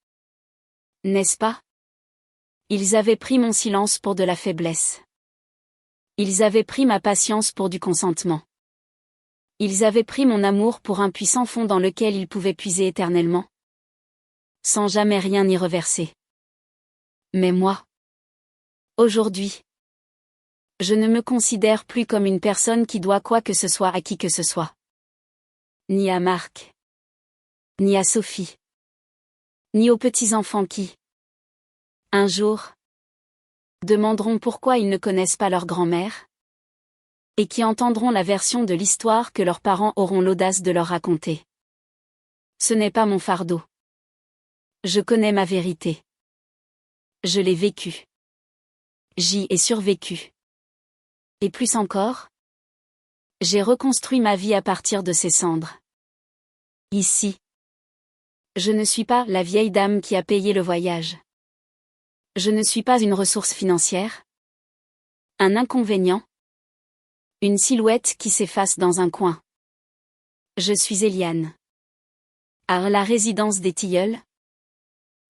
S1: N'est-ce pas? Ils avaient pris mon silence pour de la faiblesse. Ils avaient pris ma patience pour du consentement. Ils avaient pris mon amour pour un puissant fond dans lequel ils pouvaient puiser éternellement. Sans jamais rien y reverser. Mais moi, aujourd'hui, je ne me considère plus comme une personne qui doit quoi que ce soit à qui que ce soit. Ni à Marc. Ni à Sophie. Ni aux petits-enfants qui, un jour, demanderont pourquoi ils ne connaissent pas leur grand-mère, et qui entendront la version de l'histoire que leurs parents auront l'audace de leur raconter. Ce n'est pas mon fardeau. Je connais ma vérité. Je l'ai vécue. J'y ai survécu. Et plus encore, j'ai reconstruit ma vie à partir de ces cendres. Ici, je ne suis pas la vieille dame qui a payé le voyage. Je ne suis pas une ressource financière. Un inconvénient. Une silhouette qui s'efface dans un coin. Je suis Eliane. À la résidence des Tilleuls.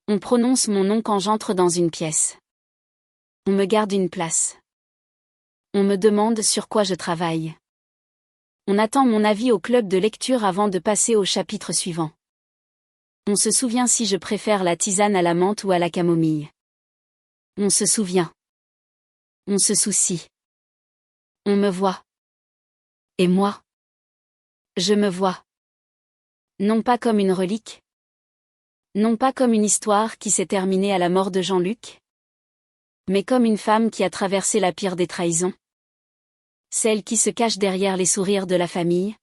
S1: On prononce mon nom quand j'entre dans une pièce. On me garde une place. On me demande sur quoi je travaille. On attend mon avis au club de lecture avant de passer au chapitre suivant. On se souvient si je préfère la tisane à la menthe ou à la camomille. On se souvient. On se soucie. On me voit. Et moi? Je me vois. Non pas comme une relique. Non pas comme une histoire qui s'est terminée à la mort de Jean-Luc. Mais comme une femme qui a traversé la pire des trahisons. Celle qui se cache derrière les sourires de la famille.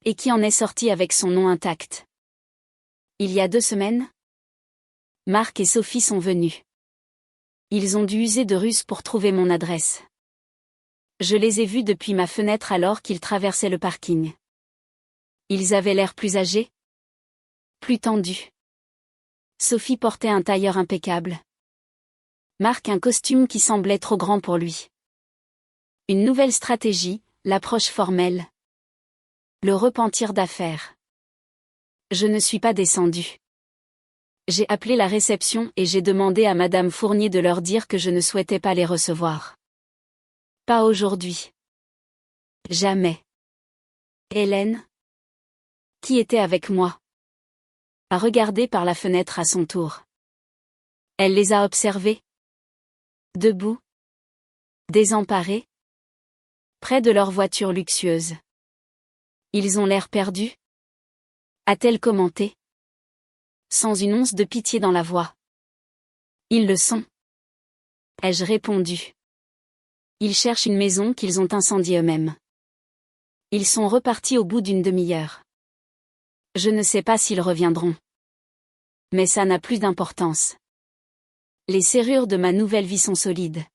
S1: Et qui en est sortie avec son nom intact. Il y a 2 semaines, Marc et Sophie sont venus. Ils ont dû user de ruse pour trouver mon adresse. Je les ai vus depuis ma fenêtre alors qu'ils traversaient le parking. Ils avaient l'air plus âgés. Plus tendus. Sophie portait un tailleur impeccable. Marc un costume qui semblait trop grand pour lui. Une nouvelle stratégie, l'approche formelle. Le repentir d'affaires. Je ne suis pas descendue. J'ai appelé la réception et j'ai demandé à Madame Fournier de leur dire que je ne souhaitais pas les recevoir. Pas aujourd'hui. Jamais. Hélène, qui était avec moi, a regardé par la fenêtre à son tour. Elle les a observés. Debout. Désemparés. Près de leur voiture luxueuse. Ils ont l'air perdus. A-t-elle commenté? Sans une once de pitié dans la voix. Ils le sont. Ai-je répondu. Ils cherchent une maison qu'ils ont incendiée eux-mêmes. Ils sont repartis au bout d'une demi-heure. Je ne sais pas s'ils reviendront. Mais ça n'a plus d'importance. Les serrures de ma nouvelle vie sont solides.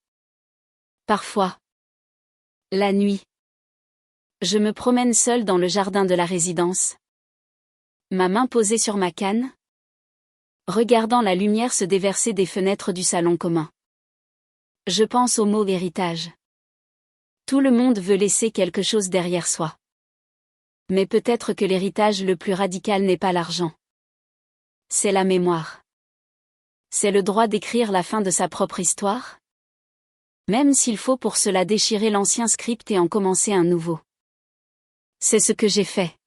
S1: Parfois. La nuit. Je me promène seule dans le jardin de la résidence. Ma main posée sur ma canne. Regardant la lumière se déverser des fenêtres du salon commun. Je pense au mot héritage. Tout le monde veut laisser quelque chose derrière soi. Mais peut-être que l'héritage le plus radical n'est pas l'argent. C'est la mémoire. C'est le droit d'écrire la fin de sa propre histoire. Même s'il faut pour cela déchirer l'ancien script et en commencer un nouveau. C'est ce que j'ai fait.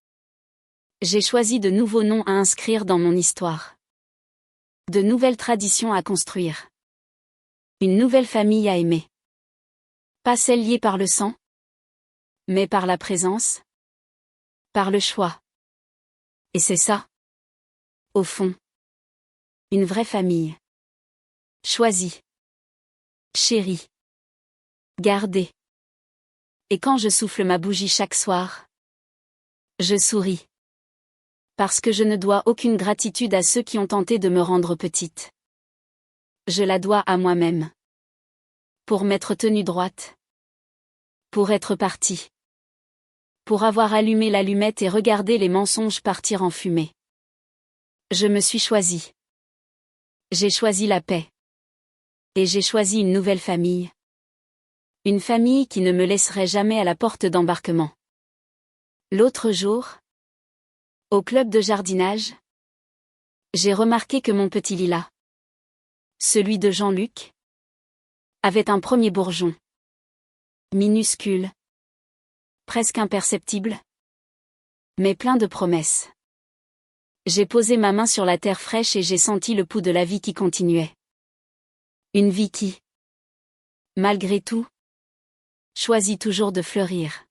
S1: J'ai choisi de nouveaux noms à inscrire dans mon histoire. De nouvelles traditions à construire. Une nouvelle famille à aimer. Pas celle liée par le sang, mais par la présence, par le choix. Et c'est ça, au fond, une vraie famille. Choisie. Chérie. Gardée. Et quand je souffle ma bougie chaque soir, je souris. Parce que je ne dois aucune gratitude à ceux qui ont tenté de me rendre petite. Je la dois à moi-même. Pour m'être tenue droite. Pour être partie. Pour avoir allumé l'allumette et regardé les mensonges partir en fumée. Je me suis choisie. J'ai choisi la paix. Et j'ai choisi une nouvelle famille. Une famille qui ne me laisserait jamais à la porte d'embarquement. L'autre jour, au club de jardinage, j'ai remarqué que mon petit lilas, celui de Jean-Luc, avait un premier bourgeon. Minuscule. Presque imperceptible. Mais plein de promesses. J'ai posé ma main sur la terre fraîche et j'ai senti le pouls de la vie qui continuait. Une vie qui, malgré tout, choisit toujours de fleurir.